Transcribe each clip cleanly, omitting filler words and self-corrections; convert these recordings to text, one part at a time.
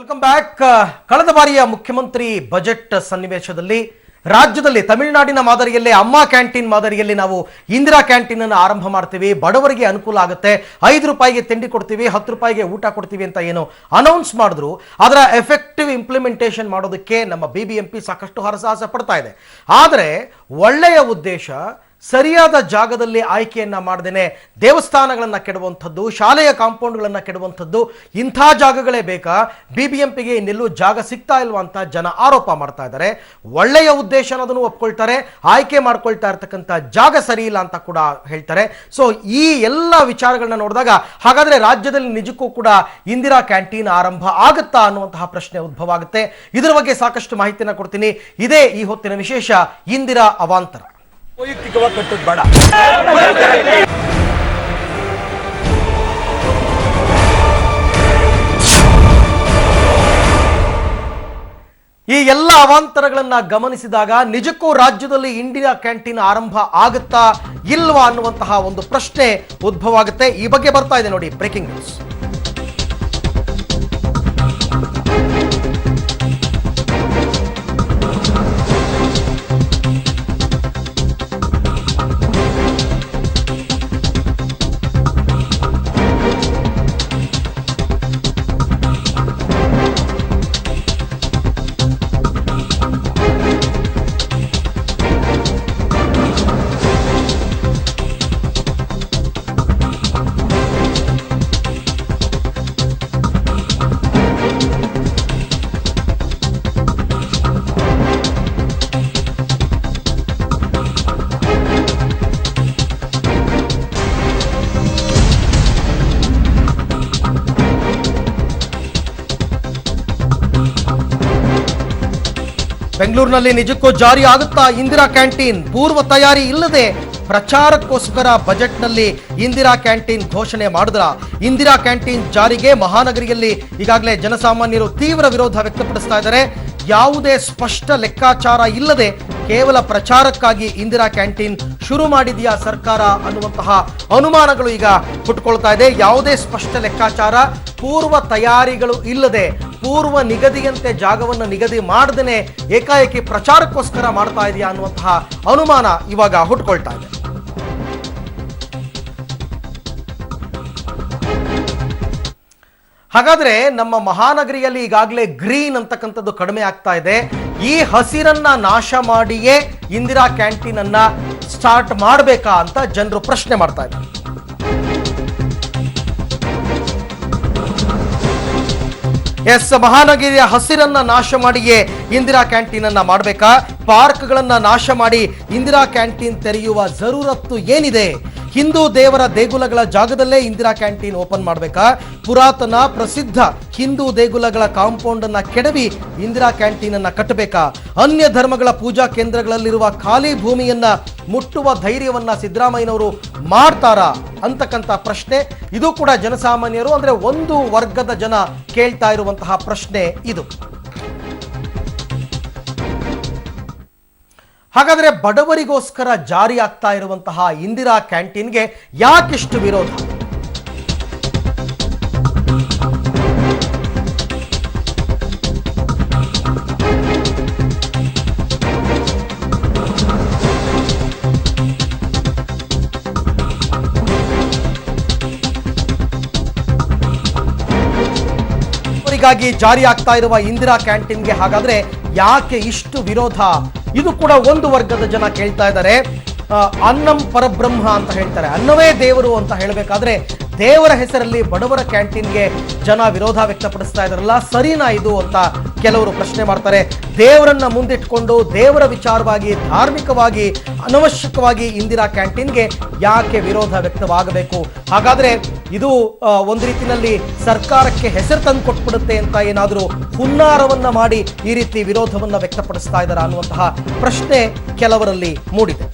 Welcome back. ಕಳೆದ ಬಾರಿಯ ಮುಖ್ಯಮಂತ್ರಿ ಬಜೆಟ್ ಸನ್ನಿವೇಶದಲ್ಲಿ ರಾಜ್ಯದಲ್ಲಿ ತಮಿಳುನಾಡಿನ ಮಾದರಿಯಲ್ಲೇ ಅಮ್ಮ ಕ್ಯಾಂಟೀನ್ ಮಾದರಿಯಲ್ಲಿ ನಾವು ಇಂದಿರಾ ಕ್ಯಾಂಟೀನ್ ಅನ್ನು ಆರಂಭ ಮಾಡ್ತೀವಿ, ಬಡವರಿಗೆ ಅನುಕೂಲ ಆಗುತ್ತೆ, 5 ರೂಪಾಯಿಗೆ ತಿಂಡಿ ಕೊಡ್ತೀವಿ, 10 ರೂಪಾಯಿಗೆ ಊಟ ಕೊಡ್ತೀವಿ ಅಂತ ಏನು ಅನೌನ್ಸ್ ಮಾಡಿದ್ರು, ಅದರ ಎಫೆಕ್ಟಿವ್ ಇಂಪ್ಲಿಮೆಂಟೇಷನ್ ಮಾಡೋದಕ್ಕೆ ನಮ್ಮ BBMP ಸಾಕಷ್ಟು ಹರಸಾಹಸ ಪಡ್ತಾ ಇದೆ. ಆದರೆ ಒಳ್ಳೆಯ ಉದ್ದೇಶ ಸರಿಯಾದ ಜಾಗದಲ್ಲಿ ಆಯ್ಕೆಯನ್ನ ಮಾಡದೇನೆ ದೇವಸ್ಥಾನಗಳನ್ನು ಕೆಡುವಂಥದ್ದು, ಶಾಲೆಯ ಕಾಂಪೌಂಡ್ಗಳನ್ನು ಕೆಡುವಂಥದ್ದು, ಇಂಥ ಜಾಗಗಳೇ ಬೇಕಾ, BBMPಗೆ ಇನ್ನೆಲ್ಲೂ ಜಾಗ ಸಿಗ್ತಾ ಇಲ್ವಾ ಅಂತ ಜನ ಆರೋಪ ಮಾಡ್ತಾ ಇದ್ದಾರೆ. ಒಳ್ಳೆಯ ಉದ್ದೇಶ ಅನ್ನೋದನ್ನು ಒಪ್ಕೊಳ್ತಾರೆ, ಆಯ್ಕೆ ಮಾಡ್ಕೊಳ್ತಾ ಇರ್ತಕ್ಕಂಥ ಜಾಗ ಸರಿ ಇಲ್ಲ ಅಂತ ಕೂಡ ಹೇಳ್ತಾರೆ. ಸೊ ಈ ಎಲ್ಲ ವಿಚಾರಗಳನ್ನ ನೋಡಿದಾಗ ಹಾಗಾದ್ರೆ ರಾಜ್ಯದಲ್ಲಿ ನಿಜಕ್ಕೂ ಕೂಡ ಇಂದಿರಾ ಕ್ಯಾಂಟೀನ್ ಆರಂಭ ಆಗುತ್ತಾ ಅನ್ನುವಂತಹ ಪ್ರಶ್ನೆ ಉದ್ಭವ ಆಗುತ್ತೆ. ಇದರ ಬಗ್ಗೆ ಸಾಕಷ್ಟು ಮಾಹಿತಿಯನ್ನು ಕೊಡ್ತೀನಿ. ಇದೇ ಈ ಹೊತ್ತಿನ ವಿಶೇಷ ಇಂದಿರಾ ಅವಾಂತರ. ವೈಯಕ್ತಿಕವಾಗಿ ಕಟ್ಟೋದು ಬೇಡ. ಈ ಎಲ್ಲ ಅವಾಂತರಗಳನ್ನ ಗಮನಿಸಿದಾಗ ನಿಜಕ್ಕೂ ರಾಜ್ಯದಲ್ಲಿ ಇಂದಿರಾ ಕ್ಯಾಂಟೀನ್ ಆರಂಭ ಆಗುತ್ತಾ ಇಲ್ವಾ ಅನ್ನುವಂತಹ ಒಂದು ಪ್ರಶ್ನೆ ಉದ್ಭವ ಆಗುತ್ತೆ. ಈ ಬಗ್ಗೆ ಬರ್ತಾ ಇದೆ ನೋಡಿ ಬ್ರೇಕಿಂಗ್ ನ್ಯೂಸ್. ಬೆಂಗಳೂರಿನಲ್ಲಿ ನಿಜಕ್ಕೂ ಜಾರಿ ಆಗುತ್ತಾ ಇಂದಿರಾ ಕ್ಯಾಂಟೀನ್? ಪೂರ್ವ ತಯಾರಿ ಇಲ್ಲದೆ ಪ್ರಚಾರಕ್ಕೋಸ್ಕರ ಬಜೆಟ್ನಲ್ಲಿ ಇಂದಿರಾ ಕ್ಯಾಂಟೀನ್ ಘೋಷಣೆ ಮಾಡಿದ್ರ? ಇಂದಿರಾ ಕ್ಯಾಂಟೀನ್ ಜಾರಿಗೆ ಮಹಾನಗರಿಯಲ್ಲಿ ಈಗಾಗಲೇ ಜನಸಾಮಾನ್ಯರು ತೀವ್ರ ವಿರೋಧ ವ್ಯಕ್ತಪಡಿಸ್ತಾ ಇದ್ದಾರೆ. ಯಾವುದೇ ಸ್ಪಷ್ಟ ಲೆಕ್ಕಾಚಾರ ಇಲ್ಲದೆ ಕೇವಲ ಪ್ರಚಾರಕ್ಕಾಗಿ ಇಂದಿರಾ ಕ್ಯಾಂಟೀನ್ ಶುರು ಮಾಡಿದೆಯಾ ಸರ್ಕಾರ ಅನ್ನುವಂತಹ ಅನುಮಾನಗಳು ಈಗ ಹುಟ್ಟುಕೊಳ್ತಾ ಇದೆ. ಯಾವುದೇ ಸ್ಪಷ್ಟ ಲೆಕ್ಕಾಚಾರ, ಪೂರ್ವ ತಯಾರಿಗಳು ಇಲ್ಲದೆ, ಪೂರ್ವ ನಿಗದಿಯಂತೆ ಜಾಗವನ್ನು ನಿಗದಿ ಮಾಡದೇನೆ ಏಕಾಏಕಿ ಪ್ರಚಾರಕ್ಕೋಸ್ಕರ ಮಾಡ್ತಾ ಇದೆಯಾ ಅನ್ನುವಂತಹ ಅನುಮಾನ ಇವಾಗ ಹುಟ್ಟುಕೊಳ್ತಾ ಇದೆ. ಹಾಗಾದ್ರೆ ನಮ್ಮ ಮಹಾನಗರಿಯಲ್ಲಿ ಈಗಾಗಲೇ ಗ್ರೀನ್ ಅಂತಕ್ಕಂಥದ್ದು ಕಡಿಮೆ ಆಗ್ತಾ ಇದೆ. ಈ ಹಸಿರನ್ನ ನಾಶ ಮಾಡಿಯೇ ಇಂದಿರಾ ಕ್ಯಾಂಟೀನ್ ಅನ್ನ ಸ್ಟಾರ್ಟ್ ಮಾಡಬೇಕಾ ಅಂತ ಜನರು ಪ್ರಶ್ನೆ ಮಾಡ್ತಾ ಇದ್ದಾರೆ. ಎಸ್, ಮಹಾನಗರಿಯ ಹಸಿರನ್ನ ನಾಶ ಮಾಡಿಯೇ ಇಂದಿರಾ ಕ್ಯಾಂಟೀನ್ ಅನ್ನ ಮಾಡಬೇಕಾ? ಪಾರ್ಕ್ಗಳನ್ನ ನಾಶ ಮಾಡಿ ಇಂದಿರಾ ಕ್ಯಾಂಟೀನ್ ತೆರೆಯುವ ಜರೂರತ್ತು ಏನಿದೆ? ಹಿಂದೂ ದೇವರ ದೇಗುಲಗಳ ಜಾಗದಲ್ಲೇ ಇಂದಿರಾ ಕ್ಯಾಂಟೀನ್ ಓಪನ್ ಮಾಡಬೇಕಾ? ಪುರಾತನ ಪ್ರಸಿದ್ಧ ಹಿಂದೂ ದೇಗುಲಗಳ ಕಾಂಪೌಂಡ್ ಅನ್ನ ಕೆಡವಿ ಇಂದಿರಾ ಕ್ಯಾಂಟೀನ್ ಅನ್ನ ಕಟ್ಟಬೇಕಾ? ಅನ್ಯ ಧರ್ಮಗಳ ಪೂಜಾ ಕೇಂದ್ರಗಳಲ್ಲಿರುವ ಖಾಲಿ ಭೂಮಿಯನ್ನ ಮುಟ್ಟುವ ಧೈರ್ಯವನ್ನ ಸಿದ್ದರಾಮಯ್ಯನವರು ಮಾಡ್ತಾರಾ ಅಂತಕ್ಕಂಥ ಪ್ರಶ್ನೆ ಇದು ಕೂಡ ಜನಸಾಮಾನ್ಯರು, ಅಂದ್ರೆ ಒಂದು ವರ್ಗದ ಜನ ಕೇಳ್ತಾ ಇರುವಂತಹ ಪ್ರಶ್ನೆ ಇದು. ಹಾಗಾದ್ರೆ ಬಡವರಿಗೋಸ್ಕರ ಜಾರಿ ಆಗ್ತಾ ಇರುವಂತಹ ಇಂದಿರಾ ಕ್ಯಾಂಟೀನ್ಗೆ ಯಾಕಿಷ್ಟು ವಿರೋಧ? ಗಾಗಿ ಜಾರಿ ಆಗ್ತಾ ಇರುವ ಇಂದಿರಾ ಕ್ಯಾಂಟೀನ್ಗೆ ಹಾಗಾದ್ರೆ ಯಾಕೆ ಇಷ್ಟು ವಿರೋಧ? ಇದು ಕೂಡ ಒಂದು ವರ್ಗದ ಜನ ಕೇಳ್ತಾ ಇದ್ದಾರೆ. ಅನ್ನಂ ಪರಬ್ರಹ್ಮ ಅಂತ ಹೇಳ್ತಾರೆ, ಅನ್ನವೇ ದೇವರು ಅಂತ ಹೇಳಬೇಕಾದ್ರೆ ದೇವರ ಹೆಸರಲ್ಲಿ ಬಡವರ ಕ್ಯಾಂಟೀನ್ಗೆ ಜನ ವಿರೋಧ ವ್ಯಕ್ತಪಡಿಸ್ತಾ ಇದಾರಲ್ಲ, ಸರಿನಾ ಇದು ಅಂತ ಕೆಲವರು ಪ್ರಶ್ನೆ ಮಾಡ್ತಾರೆ. ದೇವರನ್ನ ಮುಂದಿಟ್ಕೊಂಡು ದೇವರ ವಿಚಾರವಾಗಿ ಧಾರ್ಮಿಕವಾಗಿ ಅನವಶ್ಯಕವಾಗಿ ಇಂದಿರಾ ಕ್ಯಾಂಟೀನ್ಗೆ ಯಾಕೆ ವಿರೋಧ ವ್ಯಕ್ತವಾಗಬೇಕು? ಹಾಗಾದ್ರೆ ಇದು ಒಂದು ರೀತಿಯಲ್ಲಿ ಸರ್ಕಾರಕ್ಕೆ ಹೆಸರು ತಂದು ಕೊಟ್ಬಿಡುತ್ತೆ ಅಂತ ಏನಾದರೂ ಹುನ್ನಾರವನ್ನ ಮಾಡಿ ಈ ರೀತಿ ವಿರೋಧವನ್ನ ವ್ಯಕ್ತಪಡಿಸ್ತಾ ಇದ್ದಾರಾ ಅನ್ನುವಂತಹ ಪ್ರಶ್ನೆ ಕೆಲವರಲ್ಲಿ ಮೂಡಿದೆ.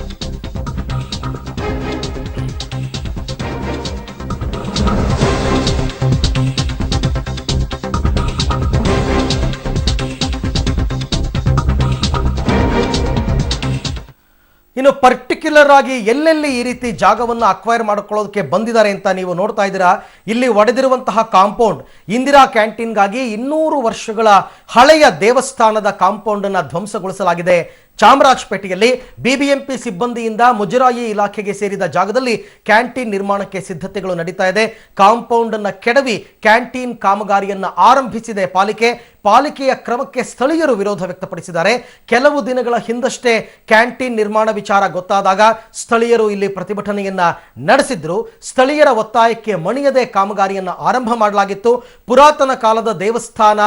ಇನ್ನು ಪರ್ಟಿಕ್ಯುಲರ್ ಆಗಿ ಎಲ್ಲೆಲ್ಲಿ ಈ ರೀತಿ ಜಾಗವನ್ನು ಅಕ್ವೈರ್ ಮಾಡಿಕೊಳ್ಳೋದಕ್ಕೆ ಬಂದಿದ್ದಾರೆ ಅಂತ ನೀವು ನೋಡ್ತಾ ಇದ್ದೀರಾ. ಇಲ್ಲಿ ಒಡೆದಿರುವಂತಹ ಕಾಂಪೌಂಡ್ ಇಂದಿರಾ ಕ್ಯಾಂಟೀನ್ಗಾಗಿ 200 ವರ್ಷಗಳ ಹಳೆಯ ದೇವಸ್ಥಾನದ ಕಾಂಪೌಂಡ್ ಅನ್ನು ಧ್ವಂಸಗೊಳಿಸಲಾಗಿದೆ. ಚಾಮರಾಜಪೇಟೆಯಲ್ಲಿ ಬಿಬಿಎಂಪಿ ಸಿಬ್ಬಂದಿಯಿಂದ ಮುಜರಾಯಿ ಇಲಾಖೆಗೆ ಸೇರಿದ ಜಾಗದಲ್ಲಿ ಕ್ಯಾಂಟೀನ್ ನಿರ್ಮಾಣಕ್ಕೆ ಸಿದ್ಧತೆಗಳು ನಡೀತಾ ಇದೆ. ಕಾಂಪೌಂಡ್ ಅನ್ನು ಕೆಡವಿ ಕ್ಯಾಂಟೀನ್ ಕಾಮಗಾರಿಯನ್ನು ಆರಂಭಿಸಿದೆ ಪಾಲಿಕೆಯ ಕ್ರಮಕ್ಕೆ ಸ್ಥಳೀಯರು ವಿರೋಧ ವ್ಯಕ್ತಪಡಿಸಿದ್ದಾರೆ. ಕೆಲವು ದಿನಗಳ ಹಿಂದಷ್ಟೇ ಕ್ಯಾಂಟೀನ್ ನಿರ್ಮಾಣ ವಿಚಾರ ಗೊತ್ತಾದಾಗ ಸ್ಥಳೀಯರು ಇಲ್ಲಿ ಪ್ರತಿಭಟನೆಯನ್ನ ನಡೆಸಿದ್ರು. ಸ್ಥಳೀಯರ ಒತ್ತಾಯಕ್ಕೆ ಮಣಿಯದೆ ಕಾಮಗಾರಿಯನ್ನು ಆರಂಭ ಮಾಡಲಾಗಿತ್ತು. ಪುರಾತನ ಕಾಲದ ದೇವಸ್ಥಾನ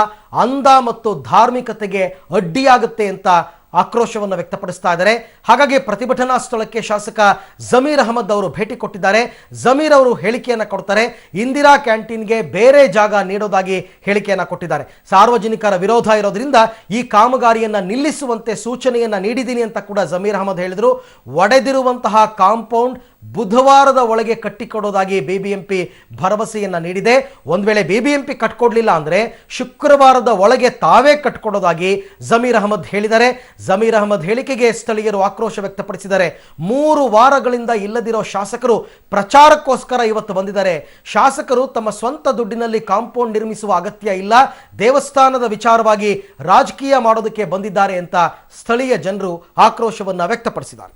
ಅಂದ ಮತ್ತು ಧಾರ್ಮಿಕತೆಗೆ ಅಡ್ಡಿಯಾಗುತ್ತೆ ಅಂತ ಆಕ್ರೋಶವನ್ನು ವ್ಯಕ್ತಪಡಿಸ್ತಾ ಇದ್ದಾರೆ. ಹಾಗಾಗಿ ಪ್ರತಿಭಟನಾ ಸ್ಥಳಕ್ಕೆ ಶಾಸಕ ಜಮೀರ್ ಅಹಮದ್ ಅವರು ಭೇಟಿ ಕೊಟ್ಟಿದ್ದಾರೆ. ಜಮೀರ್ ಅವರು ಹೇಳಿಕೆಯನ್ನು ಕೊಡ್ತಾರೆ. ಇಂದಿರಾ ಕ್ಯಾಂಟೀನ್ಗೆ ಬೇರೆ ಜಾಗ ನೀಡೋದಾಗಿ ಹೇಳಿಕೆಯನ್ನು ಕೊಟ್ಟಿದ್ದಾರೆ. ಸಾರ್ವಜನಿಕರ ವಿರೋಧ ಇರೋದ್ರಿಂದ ಈ ಕಾಮಗಾರಿಯನ್ನ ನಿಲ್ಲಿಸುವಂತೆ ಸೂಚನೆಯನ್ನ ನೀಡಿದ್ದೀನಿ ಅಂತ ಕೂಡ ಜಮೀರ್ ಅಹಮದ್ ಹೇಳಿದರು. ಒಡೆದಿರುವಂತಹ ಕಾಂಪೌಂಡ್ ಬುಧವಾರದ ಒಳಗೆ ಕಟ್ಟಿಕೊಡೋದಾಗಿ ಬಿಬಿಎಂಪಿ ಭರವಸೆಯನ್ನ ನೀಡಿದೆ. ಒಂದ್ ವೇಳೆ ಬಿಬಿಎಂಪಿ ಕಟ್ಕೊಡ್ಲಿಲ್ಲ ಅಂದ್ರೆ ಶುಕ್ರವಾರದ ಒಳಗೆ ತಾವೇ ಕಟ್ಕೊಡೋದಾಗಿ ಜಮೀರ್ ಅಹಮದ್ ಹೇಳಿದ್ದಾರೆ. ಜಮೀರ್ ಅಹಮದ್ ಹೇಳಿಕೆಗೆ ಸ್ಥಳೀಯರು ಆಕ್ರೋಶ ವ್ಯಕ್ತಪಡಿಸಿದ್ದಾರೆ. 3 ವಾರಗಳಿಂದ ಇಲ್ಲದಿರೋ ಶಾಸಕರು ಪ್ರಚಾರಕ್ಕೋಸ್ಕರ ಇವತ್ತು ಬಂದಿದ್ದಾರೆ. ಶಾಸಕರು ತಮ್ಮ ಸ್ವಂತ ದುಡ್ಡಿನಲ್ಲಿ ಕಾಂಪೌಂಡ್ ನಿರ್ಮಿಸುವ ಅಗತ್ಯ ಇಲ್ಲ, ದೇವಸ್ಥಾನದ ವಿಚಾರವಾಗಿ ರಾಜಕೀಯ ಮಾಡೋದಕ್ಕೆ ಬಂದಿದ್ದಾರೆ ಅಂತ ಸ್ಥಳೀಯ ಜನರು ಆಕ್ರೋಶವನ್ನ ವ್ಯಕ್ತಪಡಿಸಿದ್ದಾರೆ.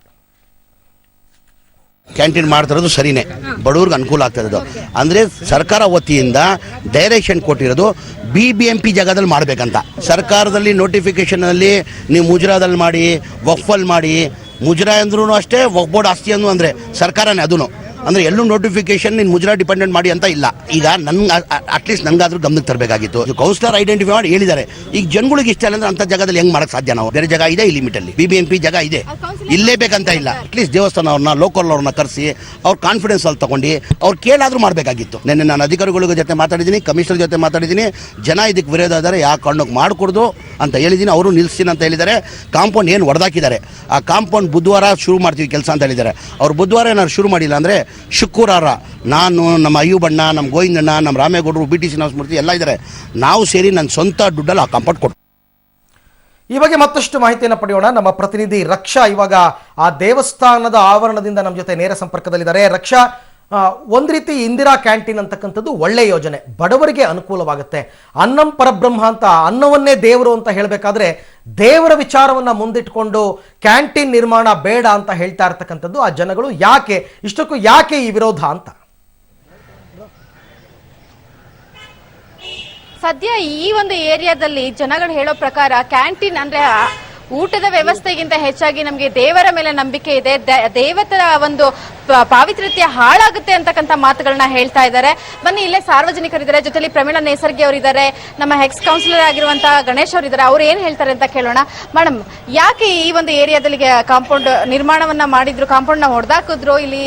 ಕ್ಯಾಂಟೀನ್ ಮಾಡ್ತಿರೋದು ಸರಿನೇ, ಬಡವ್ರಿಗೆ ಅನುಕೂಲ ಆಗ್ತಾ ಇರೋದು. ಅಂದರೆ ಸರ್ಕಾರ ವತಿಯಿಂದ ಡೈರೆಕ್ಷನ್ ಕೊಟ್ಟಿರೋದು BBMP ಜಾಗದಲ್ಲಿ ಮಾಡಬೇಕಂತ. ಸರ್ಕಾರದಲ್ಲಿ ನೋಟಿಫಿಕೇಶನಲ್ಲಿ ನೀವು ಮುಜರಾದಲ್ಲಿ ಮಾಡಿ, ವಕ್ಫಲ್ಲಿ ಮಾಡಿ. ಮುಜರಾ ಅಂದ್ರೂ ಅಷ್ಟೇ, ವಕ್ಫ್ ಬೋರ್ಡ್ ಆಸ್ತಿ ಅಂದ್ರೂ ಅಂದರೆ ಸರ್ಕಾರನೇ ಅದೂ. ಅಂದರೆ ಎಲ್ಲೂ ನೋಟಿಫಿಕೇಶನ್ ನೀನು ಮುಜರಾ ಡಿಪೆಂಡೆಂಟ್ ಮಾಡಿ ಅಂತ ಇಲ್ಲ. ಈಗ ಅಟ್ಲೀಸ್ಟ್ ನನಗಾದ್ರೂ ಗಮನಕ್ಕೆ ತರಬೇಕಾಗಿತ್ತು. ಕೌನ್ಸಿಲರ್ ಐಡೆಂಟಿಫೈ ಮಾಡಿ ಹೇಳಿದ್ದಾರೆ. ಈಗ ಜನಗಳಿಗೆ ಇಷ್ಟ ಇಲ್ಲ ಅಂದ್ರೆ ಅಂಥ ಜಾಗದಲ್ಲಿ ಹೆಂಗೆ ಮಾಡಕ್ಕೆ ಸಾಧ್ಯ? ನಾವು ಬೇರೆ ಜಾಗ ಇದೆ ಈ ಲಿಮಿಟಲ್ಲಿ, BBMP ಜಾಗ ಇದೆ, ಇಲ್ಲೇ ಬೇಕಂತ ಇಲ್ಲ. ಅಟ್ಲೀಸ್ಟ್ ದೇವಸ್ಥಾನ ಅವ್ರನ್ನ, ಲೋಕಲ್ ಅವ್ರನ್ನ ಕರೆಸಿ ಅವ್ರ ಕಾನ್ಫಿಡೆನ್ಸ್ ಅಲ್ಲಿ ತಗೊಂಡು ಅವ್ರು ಕೇಳಾದ್ರೂ ಮಾಡಬೇಕಾಗಿತ್ತು. ನಿನ್ನೆ ನಾನು ಅಧಿಕಾರಿಗಳ ಜೊತೆ ಮಾತಾಡಿದ್ದೀನಿ, ಕಮಿಷನರ್ ಜೊತೆ ಮಾತಾಡಿದ್ದೀನಿ. ಜನ ಇದಕ್ಕೆ ವಿರೋಧ ಇದ್ದಾರೆ, ಯಾವ ಕಾರಣಕ್ಕೆ ಮಾಡಿಕೊಡ್ದು ಅಂತ ಹೇಳಿದ್ದೀನಿ. ಅವರು ನಿಲ್ಲಿಸ್ತೀನಿ ಅಂತ ಹೇಳಿದ್ದಾರೆ. ಕಾಂಪೌಂಡ್ ಏನು ಹೊಡೆದಾಕಿದ್ದಾರೆ, ಆ ಕಾಂಪೌಂಡ್ ಬುಧವಾರ ಶುರು ಮಾಡ್ತೀವಿ ಕೆಲಸ ಅಂತ ಹೇಳಿದ್ದಾರೆ. ಅವ್ರು ಬುಧವಾರ ಏನಾದ್ರು ಶುರು ಮಾಡಿಲ್ಲ ಅಂದರೆ ಶುಕ್ರವಾರ ನಾನು, ನಮ್ಮ ಅಯ್ಯೂಬಣ್ಣ, ನಮ್ಮ ಗೋವಿಂದಣ್ಣ, ನಮ್ಮ ರಾಮೇಗೌಡರು, BT ಶ್ರೀನಿವಾಸಮೂರ್ತಿ ಎಲ್ಲ ಇದ್ದಾರೆ, ನಾವು ಸೇರಿ ನನ್ನ ಸ್ವಂತ ದುಡ್ಡಲ್ಲಿ ಆ ಕಾಂಪೌಂಡ್ ಕೊಟ್ಟು. ಈ ಬಗ್ಗೆ ಮತ್ತಷ್ಟು ಮಾಹಿತಿಯನ್ನು ಪಡೆಯೋಣ. ನಮ್ಮ ಪ್ರತಿನಿಧಿ ರಕ್ಷಾ ಇವಾಗ ಆ ದೇವಸ್ಥಾನದ ಆವರಣದಿಂದ ನಮ್ಮ ಜೊತೆ ನೇರ ಸಂಪರ್ಕದಲ್ಲಿದ್ದಾರೆ. ರಕ್ಷಾ, ಒಂದು ರೀತಿ ಇಂದಿರಾ ಕ್ಯಾಂಟೀನ್ ಅಂತಕ್ಕಂಥದ್ದು ಒಳ್ಳೆ ಯೋಜನೆ, ಬಡವರಿಗೆ ಅನುಕೂಲವಾಗುತ್ತೆ. ಅನ್ನಂ ಪರಬ್ರಹ್ಮ ಅಂತ, ಅನ್ನವನ್ನೇ ದೇವರು ಅಂತ ಹೇಳಬೇಕಾದ್ರೆ ದೇವರ ವಿಚಾರವನ್ನ ಮುಂದಿಟ್ಕೊಂಡು ಕ್ಯಾಂಟೀನ್ ನಿರ್ಮಾಣ ಬೇಡ ಅಂತ ಹೇಳ್ತಾ ಇರ್ತಕ್ಕಂಥದ್ದು ಆ ಜನಗಳು ಯಾಕೆ ಇಷ್ಟಕ್ಕೂ ಯಾಕೆ ಈ ವಿರೋಧ ಅಂತ? ಸದ್ಯ ಈ ಒಂದು ಏರಿಯಾದಲ್ಲಿ ಜನಗಳು ಹೇಳೋ ಪ್ರಕಾರ ಕ್ಯಾಂಟೀನ್ ಅಂದ್ರೆ ಊಟದ ವ್ಯವಸ್ಥೆಗಿಂತ ಹೆಚ್ಚಾಗಿ ನಮಗೆ ದೇವರ ಮೇಲೆ ನಂಬಿಕೆ ಇದೆ, ದೇವತರ ಒಂದು ಪಾವಿತ್ರ್ಯತೆ ಹಾಳಾಗುತ್ತೆ ಅಂತಕ್ಕಂಥ ಮಾತುಗಳನ್ನ ಹೇಳ್ತಾ ಇದ್ದಾರೆ. ಬನ್ನಿ, ಇಲ್ಲೇ ಸಾರ್ವಜನಿಕರಿದ್ದಾರೆ, ಜೊತೆಲಿ ಪ್ರಮೀಳಾ ನೇಸರ್ಗಿ ಅವರಿದ್ದಾರೆ, ನಮ್ಮ ಎಕ್ಸ್ ಕೌನ್ಸಿಲರ್ ಆಗಿರುವಂತಹ ಗಣೇಶ್ ಅವರಿದ್ದಾರೆ. ಅವ್ರು ಏನ್ ಹೇಳ್ತಾರೆ ಅಂತ ಕೇಳೋಣ. ಮೇಡಮ್, ಯಾಕೆ ಈ ಒಂದು ಏರಿಯಾದಲ್ಲಿ ಕಾಂಪೌಂಡ್ ನಿರ್ಮಾಣವನ್ನ ಮಾಡಿದ್ರು, ಕಾಂಪೌಂಡ್ ನ ಹೊಡೆದಾಕಿದ್ರು, ಇಲ್ಲಿ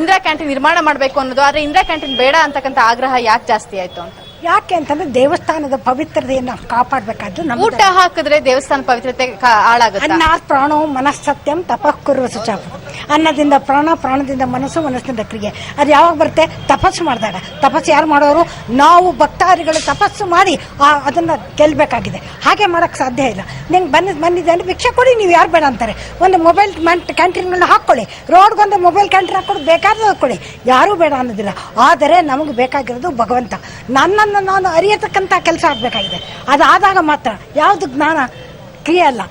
ಇಂದಿರಾ ಕ್ಯಾಂಟೀನ್ ನಿರ್ಮಾಣ ಮಾಡಬೇಕು ಅನ್ನೋದು, ಆದ್ರೆ ಇಂದಿರಾ ಕ್ಯಾಂಟೀನ್ ಬೇಡ ಅಂತಕ್ಕಂಥ ಆಗ್ರಹ ಯಾಕೆ ಜಾಸ್ತಿ ಆಯ್ತು ಅಂತ? ಯಾಕೆ ಅಂತಂದ್ರೆ ದೇವಸ್ಥಾನದ ಪವಿತ್ರತೆಯನ್ನು ಕಾಪಾಡಬೇಕಾದ್ದು. ಊಟ ಹಾಕಿದ್ರೆ ದೇವಸ್ಥಾನ ಪವಿತ್ರತೆ ಹಾಳಾಗುತ್ತೆ. ಅನ್ನ ಪ್ರಾಣೋ ಮನಸ್ಸತ್ಯಂ ತಪಃ ಕುರ್ವ ಶುಚಃ. ಅನ್ನದಿಂದ ಪ್ರಾಣ, ಪ್ರಾಣದಿಂದ ಮನಸ್ಸು, ಮನಸ್ಸಿನಿಂದ ಕ್ರಿಯೆ. ಅದು ಯಾವಾಗ ಬರುತ್ತೆ? ತಪಸ್ಸು ಮಾಡಿದಾಗ. ತಪಸ್ಸು ಯಾರು ಮಾಡೋರು? ನಾವು ಭಕ್ತಾದಿಗಳು ತಪಸ್ಸು ಮಾಡಿ ಅದನ್ನ ಗೆಲ್ಲಬೇಕಾಗಿದೆ. ಹಾಗೆ ಮಾಡಕ್ ಸಾಧ್ಯ ಇಲ್ಲ. ನಿಂಗೆ ಬಂದಿದೆ ಅಂದ್ರೆ ಭಿಕ್ಷೆ ಕೊಡಿ, ನೀವು ಯಾರು ಬೇಡ ಅಂತಾರೆ. ಒಂದು ಮೊಬೈಲ್ ಕ್ಯಾಂಟೀನ್ಗಳನ್ನ ಹಾಕೊಳ್ಳಿ, ರೋಡ್ಗೊಂದು ಮೊಬೈಲ್ ಕ್ಯಾಂಟೀನ್ ಹಾಕೊಳ್ಳಿ, ಬೇಕಾದ್ರೆ ಹಾಕೊಳ್ಳಿ, ಯಾರೂ ಬೇಡ ಅನ್ನೋದಿಲ್ಲ. ಆದರೆ ನಮಗೆ ಬೇಕಾಗಿರೋದು ಭಗವಂತ. ನಾನು ಅರಿಯತಕ್ಕಂಥ ಕೆಲಸ ಆಗಬೇಕಾಗಿದೆ. ಅದಾದಾಗ ಮಾತ್ರ ಯಾವುದು ಜ್ಞಾನ, ಕ್ರಿಯೆ ಅಲ್ಲ,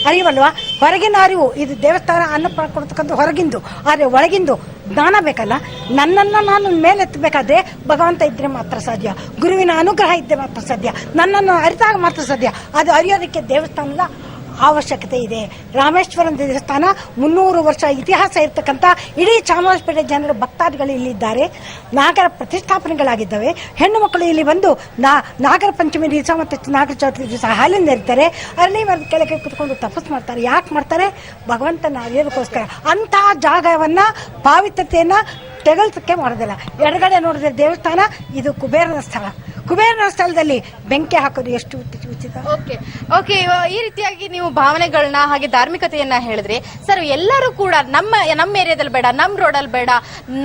ಅರಿವಲ್ವಾ? ಹೊರಗಿನ ಅರಿವು ಇದು ದೇವಸ್ಥಾನ ಅನ್ನ ಕೊಡ್ತಕ್ಕಂಥ ಹೊರಗಿಂದು, ಆದರೆ ಒಳಗಿಂದು ಜ್ಞಾನ ಬೇಕಲ್ಲ. ನನ್ನನ್ನು ನಾನು ಮೇಲೆತ್ತಬೇಕಾದ್ರೆ ಭಗವಂತ ಇದ್ರೆ ಮಾತ್ರ ಸಾಧ್ಯ, ಗುರುವಿನ ಅನುಗ್ರಹ ಇದ್ದರೆ ಮಾತ್ರ ಸಾಧ್ಯ, ನನ್ನನ್ನು ಅರಿತಾಗ ಮಾತ್ರ ಸಾಧ್ಯ. ಅದು ಅರಿಯೋದಕ್ಕೆ ದೇವಸ್ಥಾನದ ಅವಶ್ಯಕತೆ ಇದೆ. ರಾಮೇಶ್ವರಂ ದೇವಸ್ಥಾನ 300 ವರ್ಷ ಇತಿಹಾಸ ಇರ್ತಕ್ಕಂಥ ಇಡೀ ಚಾಮರಾಜಪೇಟೆ ಜನರ ಭಕ್ತಾದಿಗಳು ಇಲ್ಲಿದ್ದಾರೆ. ನಾಗರ ಪ್ರತಿಷ್ಠಾಪನೆಗಳಾಗಿದ್ದಾವೆ. ಹೆಣ್ಣು ಮಕ್ಕಳು ಇಲ್ಲಿ ಬಂದು ನಾಗರ ಪಂಚಮಿ ದಿವಸ ಮತ್ತು ನಾಗರ ಚೌತಿ ದಿವಸ ಹಾಲಿಂದ ಇರ್ತಾರೆ. ಅರಳಿ ಮರದ ಕೆಳಗೆ ಕುತ್ಕೊಂಡು ತಪಸ್ಸು ಮಾಡ್ತಾರೆ. ಯಾಕೆ ಮಾಡ್ತಾರೆ? ಭಗವಂತನ ಅರಿಯೋದಕ್ಕೋಸ್ಕರ. ಅಂತಹ ಜಾಗವನ್ನ, ಪಾವಿತ್ರತೆಯನ್ನ ತೆಗಲ್ಸಕ್ಕೆ ಮಾಡೋದಿಲ್ಲ. ಎಡಗಡೆ ನೋಡಿದ್ರೆ ದೇವಸ್ಥಾನ, ಇದು ಕುಬೇರನ ಸ್ಥಳ. ಕುಬೇರನ ಸ್ಥಳದಲ್ಲಿ ಬೆಂಕಿ ಹಾಕೋದು ಎಷ್ಟು ಉಚಿತ? ಓಕೆ ಓಕೆ ಈ ರೀತಿಯಾಗಿ ನೀವು ಭಾವನೆಗಳನ್ನ ಹಾಗೆ ಧಾರ್ಮಿಕತೆಯನ್ನ ಹೇಳಿದ್ರಿ ಸರ್. ಎಲ್ಲರೂ ಕೂಡ ನಮ್ಮ ಏರಿಯಾದಲ್ಲಿ ಬೇಡ, ನಮ್ಮ ರೋಡಲ್ಲಿ ಬೇಡ,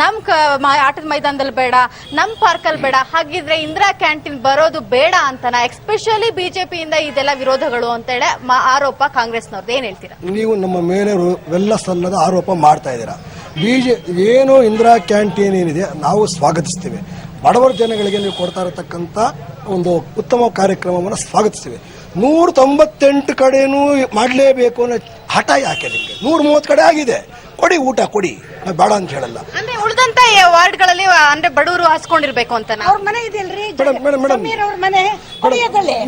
ನಮ್ಮ ಆಟದ ಮೈದಾನದಲ್ಲಿ ಬೇಡ, ನಮ್ಮ ಪಾರ್ಕಲ್ಲಿ ಬೇಡ, ಹಾಗಿದ್ರೆ ಇಂದಿರಾ ಕ್ಯಾಂಟೀನ್ ಬರೋದು ಬೇಡ ಅಂತನ ಎಸ್ಪೆಷಲಿ ಬಿಜೆಪಿಯಿಂದ ಇದೆಲ್ಲ ವಿರೋಧಗಳು ಅಂತೇಳಿ ಆರೋಪ ಕಾಂಗ್ರೆಸ್ನವ್ರದ್ದು. ಏನ್ ಹೇಳ್ತೀರಾ ನೀವು? ನಮ್ಮ ಮೇಲೆ ಎಲ್ಲ ಸಲ್ಲದ ಆರೋಪ ಮಾಡ್ತಾ ಇದ್ದೀರಾ. ಏನು ಇಂದಿರಾ ಕ್ಯಾಂಟೀನ್ ಏನಿದೆ ನಾವು ಸ್ವಾಗತಿಸ್ತೀವಿ. ಬಡವರ ಜನಗಳಿಗೆ ನೀವು ಕೊಡ್ತಾ ಇರತಕ್ಕಂಥ ಒಂದು ಉತ್ತಮ ಕಾರ್ಯಕ್ರಮವನ್ನು ಸ್ವಾಗತಿಸ್ತೀವಿ. 198 ಕಡೆನೂ ಮಾಡಲೇಬೇಕು ಅನ್ನೋ ಹಠ ಯಾಕೆ ನಿಮಗೆ? 130 ಕಡೆ ಆಗಿದೆ, ಕೊಡಿ ಊಟ ಕೊಡಿ, ನಾವು ಬೇಡ ಅಂತ ಹೇಳಲ್ಲ. ಅಂದ್ರೆ ಉಳಿದಂತ ವಾರ್ಡ್ಗಳಲ್ಲಿ ಅಂದ್ರೆ ಬಡವರು ಹಾಸ್ಕೊಂಡಿರ್ಬೇಕು ಅಂತ ಅವ್ರ ಮನೆ ಇದೆಯಲ್ರಿ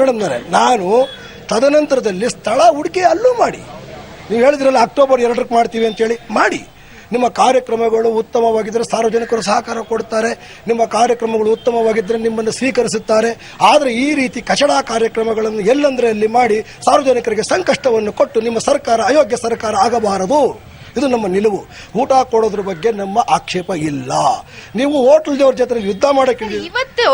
ಮೇಡಮ್ ನಾನು ತದನಂತರದಲ್ಲಿ ಸ್ಥಳ ಹುಡುಕಿ ಅಲ್ಲೂ ಮಾಡಿ. ನೀವು ಹೇಳಿದ್ರಲ್ಲ ಅಕ್ಟೋಬರ್ 2ಕ್ಕೆ ಮಾಡ್ತೀವಿ ಅಂತೇಳಿ ಮಾಡಿ. ನಿಮ್ಮ ಕಾರ್ಯಕ್ರಮಗಳು ಉತ್ತಮವಾಗಿದ್ದರೆ ಸಾರ್ವಜನಿಕರು ಸಹಕಾರ ಕೊಡ್ತಾರೆ, ನಿಮ್ಮ ಕಾರ್ಯಕ್ರಮಗಳು ಉತ್ತಮವಾಗಿದ್ದರೆ ನಿಮ್ಮನ್ನು ಸ್ವೀಕರಿಸುತ್ತಾರೆ. ಆದರೆ ಈ ರೀತಿ ಕಚಡಾ ಕಾರ್ಯಕ್ರಮಗಳನ್ನು ಎಲ್ಲಂದ್ರೆ ಅಲ್ಲಿ ಮಾಡಿ ಸಾರ್ವಜನಿಕರಿಗೆ ಸಂಕಷ್ಟವನ್ನು ಕೊಟ್ಟು ನಿಮ್ಮ ಸರ್ಕಾರ ಅಯೋಗ್ಯ ಸರ್ಕಾರ ಆಗಬಾರದು. ಇದು ನಮ್ಮ ನಿಲುವು. ಊಟ ಕೊಡೋದ್ರ ಬಗ್ಗೆ ನಮ್ಮ ಆಕ್ಷೇಪ ಇಲ್ಲ. ನೀವು ಹೋಟೆಲ್ ದೇವ್ರ ಜೊತೆ ಯುದ್ಧ ಮಾಡಕ್ಕೆ ಇವತ್ತು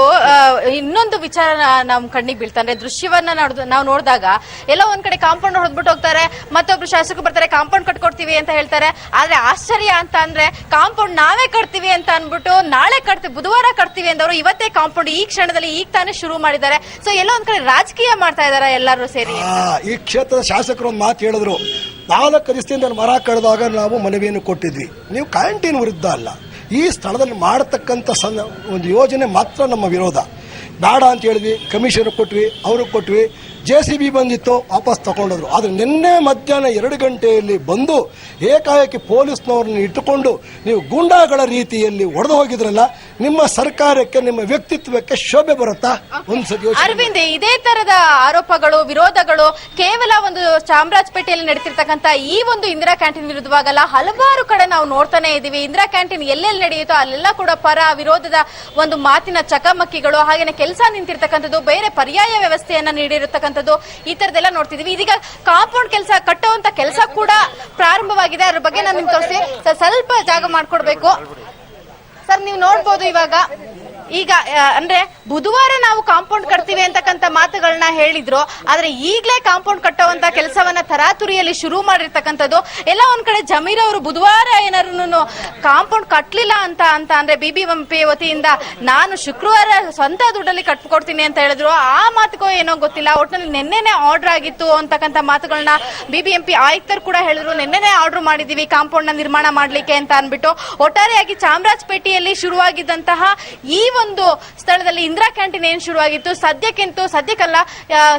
ಇನ್ನೊಂದು ವಿಚಾರ ನಮ್ ಕಣ್ಣಿಗೆ ಬೀಳ್ತಾರೆ. ದೃಶ್ಯವನ್ನ ನಾವು ನೋಡಿದಾಗ ಎಲ್ಲ ಒಂದ್ ಕಡೆ ಕಾಂಪೌಂಡ್ ಹೊಡೆದ್ಬಿಟ್ಟು ಹೋಗ್ತಾರೆ, ಮತ್ತೊಬ್ರು ಶಾಸಕರು ಬರ್ತಾರೆ ಕಾಂಪೌಂಡ್ ಕಟ್ಕೊಡ್ತೀವಿ ಅಂತ ಹೇಳ್ತಾರೆ. ಆದ್ರೆ ಆಶ್ಚರ್ಯ ಅಂತ ಅಂದ್ರೆ ಕಾಂಪೌಂಡ್ ನಾವೇ ಕಟ್ತೀವಿ ಅಂತ ಅನ್ಬಿಟ್ಟು ನಾಳೆ ಕಟ್ತೀವಿ, ಬುಧವಾರ ಕಟ್ತೀವಿ ಅಂದವರು ಇವತ್ತೇ ಕಾಂಪೌಂಡ್ ಈ ಕ್ಷಣದಲ್ಲಿ ಈಗ ತಾನೇ ಶುರು ಮಾಡಿದ್ದಾರೆ. ಸೊ ಎಲ್ಲ ಒಂದ್ ಕಡೆ ರಾಜಕೀಯ ಮಾಡ್ತಾ ಇದಾರೆ ಎಲ್ಲರೂ ಸೇರಿ. ಈ ಕ್ಷೇತ್ರದ ಶಾಸಕರು ಒಂದು ಮಾತು ಹೇಳಿದ್ರು, 4 ದಿವಸದಿಂದ ಮರ ಕಡಿದಾಗ ನಾವು ಮನವಿಯನ್ನು ಕೊಟ್ಟಿದ್ವಿ. ನೀವು ಕ್ಯಾಂಟೀನ್ ವಿರುದ್ಧ ಅಲ್ಲ, ಈ ಸ್ಥಳದಲ್ಲಿ ಮಾಡತಕ್ಕಂಥ ಒಂದು ಯೋಜನೆ ಮಾತ್ರ ನಮ್ಮ ವಿರೋಧ. ಬೇಡ ಅಂತ ಹೇಳಿದ್ವಿ, ಕಮಿಷನ್ ಕೊಟ್ವಿ, ಅವ್ರಿಗೆ ಕೊಟ್ವಿ, JCB ಬಂದಿತ್ತು, ವಾಪಸ್ ತಗೊಂಡೋದ್ರು. ಆದರೆ ನಿನ್ನೆ ಮಧ್ಯಾಹ್ನ 2 ಗಂಟೆಯಲ್ಲಿ ಬಂದು ಏಕಾಏಕಿ ಪೊಲೀಸ್ನವ್ರನ್ನ ಇಟ್ಟುಕೊಂಡು ನೀವು ಗೂಂಡಾಗಳ ರೀತಿಯಲ್ಲಿ ಒಡೆದು ಹೋಗಿದ್ರಲ್ಲ, ನಿಮ್ಮ ಸರ್ಕಾರಕ್ಕೆ ನಿಮ್ಮ ವ್ಯಕ್ತಿತ್ವಕ್ಕೆ ಶೋಭೆ ಬರುತ್ತಾ? ಅರವಿಂದ್, ಇದೇ ತರದ ಆರೋಪಗಳು ವಿರೋಧಗಳು ಕೇವಲ ಒಂದು ಚಾಮರಾಜಪೇಟೆಯಲ್ಲಿ ನಡೀತಿರ್ತಕ್ಕಂಥ ಈ ಒಂದು ಇಂದಿರಾ ಕ್ಯಾಂಟೀನ್ ವಿರುದ್ಧವಾಗಲ್ಲ, ಹಲವಾರು ಕಡೆ ನಾವು ನೋಡ್ತಾನೆ ಇದೀವಿ. ಇಂದಿರಾ ಕ್ಯಾಂಟೀನ್ ಎಲ್ಲೆಲ್ಲಿ ನಡೆಯುತ್ತೋ ಅಲ್ಲೆಲ್ಲ ಕೂಡ ಪರ ವಿರೋಧದ ಒಂದು ಮಾತಿನ ಚಕಮಕಿಗಳು, ಹಾಗೇನೆ ಕೆಲಸ ನಿಂತಿರ್ತಕ್ಕಂಥದ್ದು, ಬೇರೆ ಪರ್ಯಾಯ ವ್ಯವಸ್ಥೆಯನ್ನ ನೀಡಿರತಕ್ಕಂಥದ್ದು, ಈ ತರದೆಲ್ಲ ನೋಡ್ತಿದೀವಿ. ಇದೀಗ ಕಾಂಪೌಂಡ್ ಕೆಲಸ ಕಟ್ಟುವಂತ ಕೆಲಸ ಕೂಡ ಪ್ರಾರಂಭವಾಗಿದೆ. ಅದ್ರ ಬಗ್ಗೆ ನಾನು ನಿಮ್ಗೆ ತೋರಿಸಿ ಸ್ವಲ್ಪ ಜಾಗ ಮಾಡ್ಕೊಡ್ಬೇಕು ಸರ್. ನೀವು ನೋಡ್ಬೋದು ಈಗ ಅಂದ್ರೆ ಬುಧವಾರ ನಾವು ಕಾಂಪೌಂಡ್ ಕಟ್ತೀವಿ ಅಂತಕ್ಕಂಥ ಮಾತುಗಳನ್ನ ಹೇಳಿದ್ರು, ಆದ್ರೆ ಈಗಲೇ ಕಾಂಪೌಂಡ್ ಕಟ್ಟುವಂತ ಕೆಲಸವನ್ನ ತರಾತುರಿಯಲ್ಲಿ ಶುರು ಮಾಡಿರ್ತಕ್ಕಂಥದ್ದು. ಎಲ್ಲ ಒಂದ್ ಕಡೆ ಜಮೀರ್ ಅವರು ಬುಧವಾರ ಏನಾರು ಕಾಂಪೌಂಡ್ ಕಟ್ಲಿಲ್ಲ ಅಂತ ಅಂದ್ರೆ BBMP ವತಿಯಿಂದ ನಾನು ಶುಕ್ರವಾರ ಸ್ವಂತ ದುಡ್ಡಲ್ಲಿ ಕಟ್ಕೊಡ್ತೀನಿ ಅಂತ ಹೇಳಿದ್ರು. ಆ ಮಾತುಕೋ ಏನೋ ಗೊತ್ತಿಲ್ಲ. ಒಟ್ಟಿನಲ್ಲಿ ನಿನ್ನೆನೆ ಆರ್ಡರ್ ಆಗಿತ್ತು ಅಂತಕ್ಕಂಥ ಮಾತುಗಳನ್ನ BBMP ಆಯುಕ್ತರು ಕೂಡ ಹೇಳಿದ್ರು. ನಿನ್ನೆನೆ ಆರ್ಡರ್ ಮಾಡಿದೀವಿ ಕಾಂಪೌಂಡ್ ನ ನಿರ್ಮಾಣ ಮಾಡ್ಲಿಕ್ಕೆ ಅಂತ ಅನ್ಬಿಟ್ಟು. ಒಟ್ಟಾರೆಯಾಗಿ ಚಾಮರಾಜಪೇಟೆಯಲ್ಲಿ ಶುರುವಾಗಿದ್ದಂತಹ ಈ ಒಂದು ಸ್ಥಳದಲ್ಲಿ ಇಂದಿರಾ ಕ್ಯಾಂಟೀನ್ ಏನ್ ಶುರುವಾಗಿತ್ತು ಸದ್ಯಕ್ಕಲ್ಲ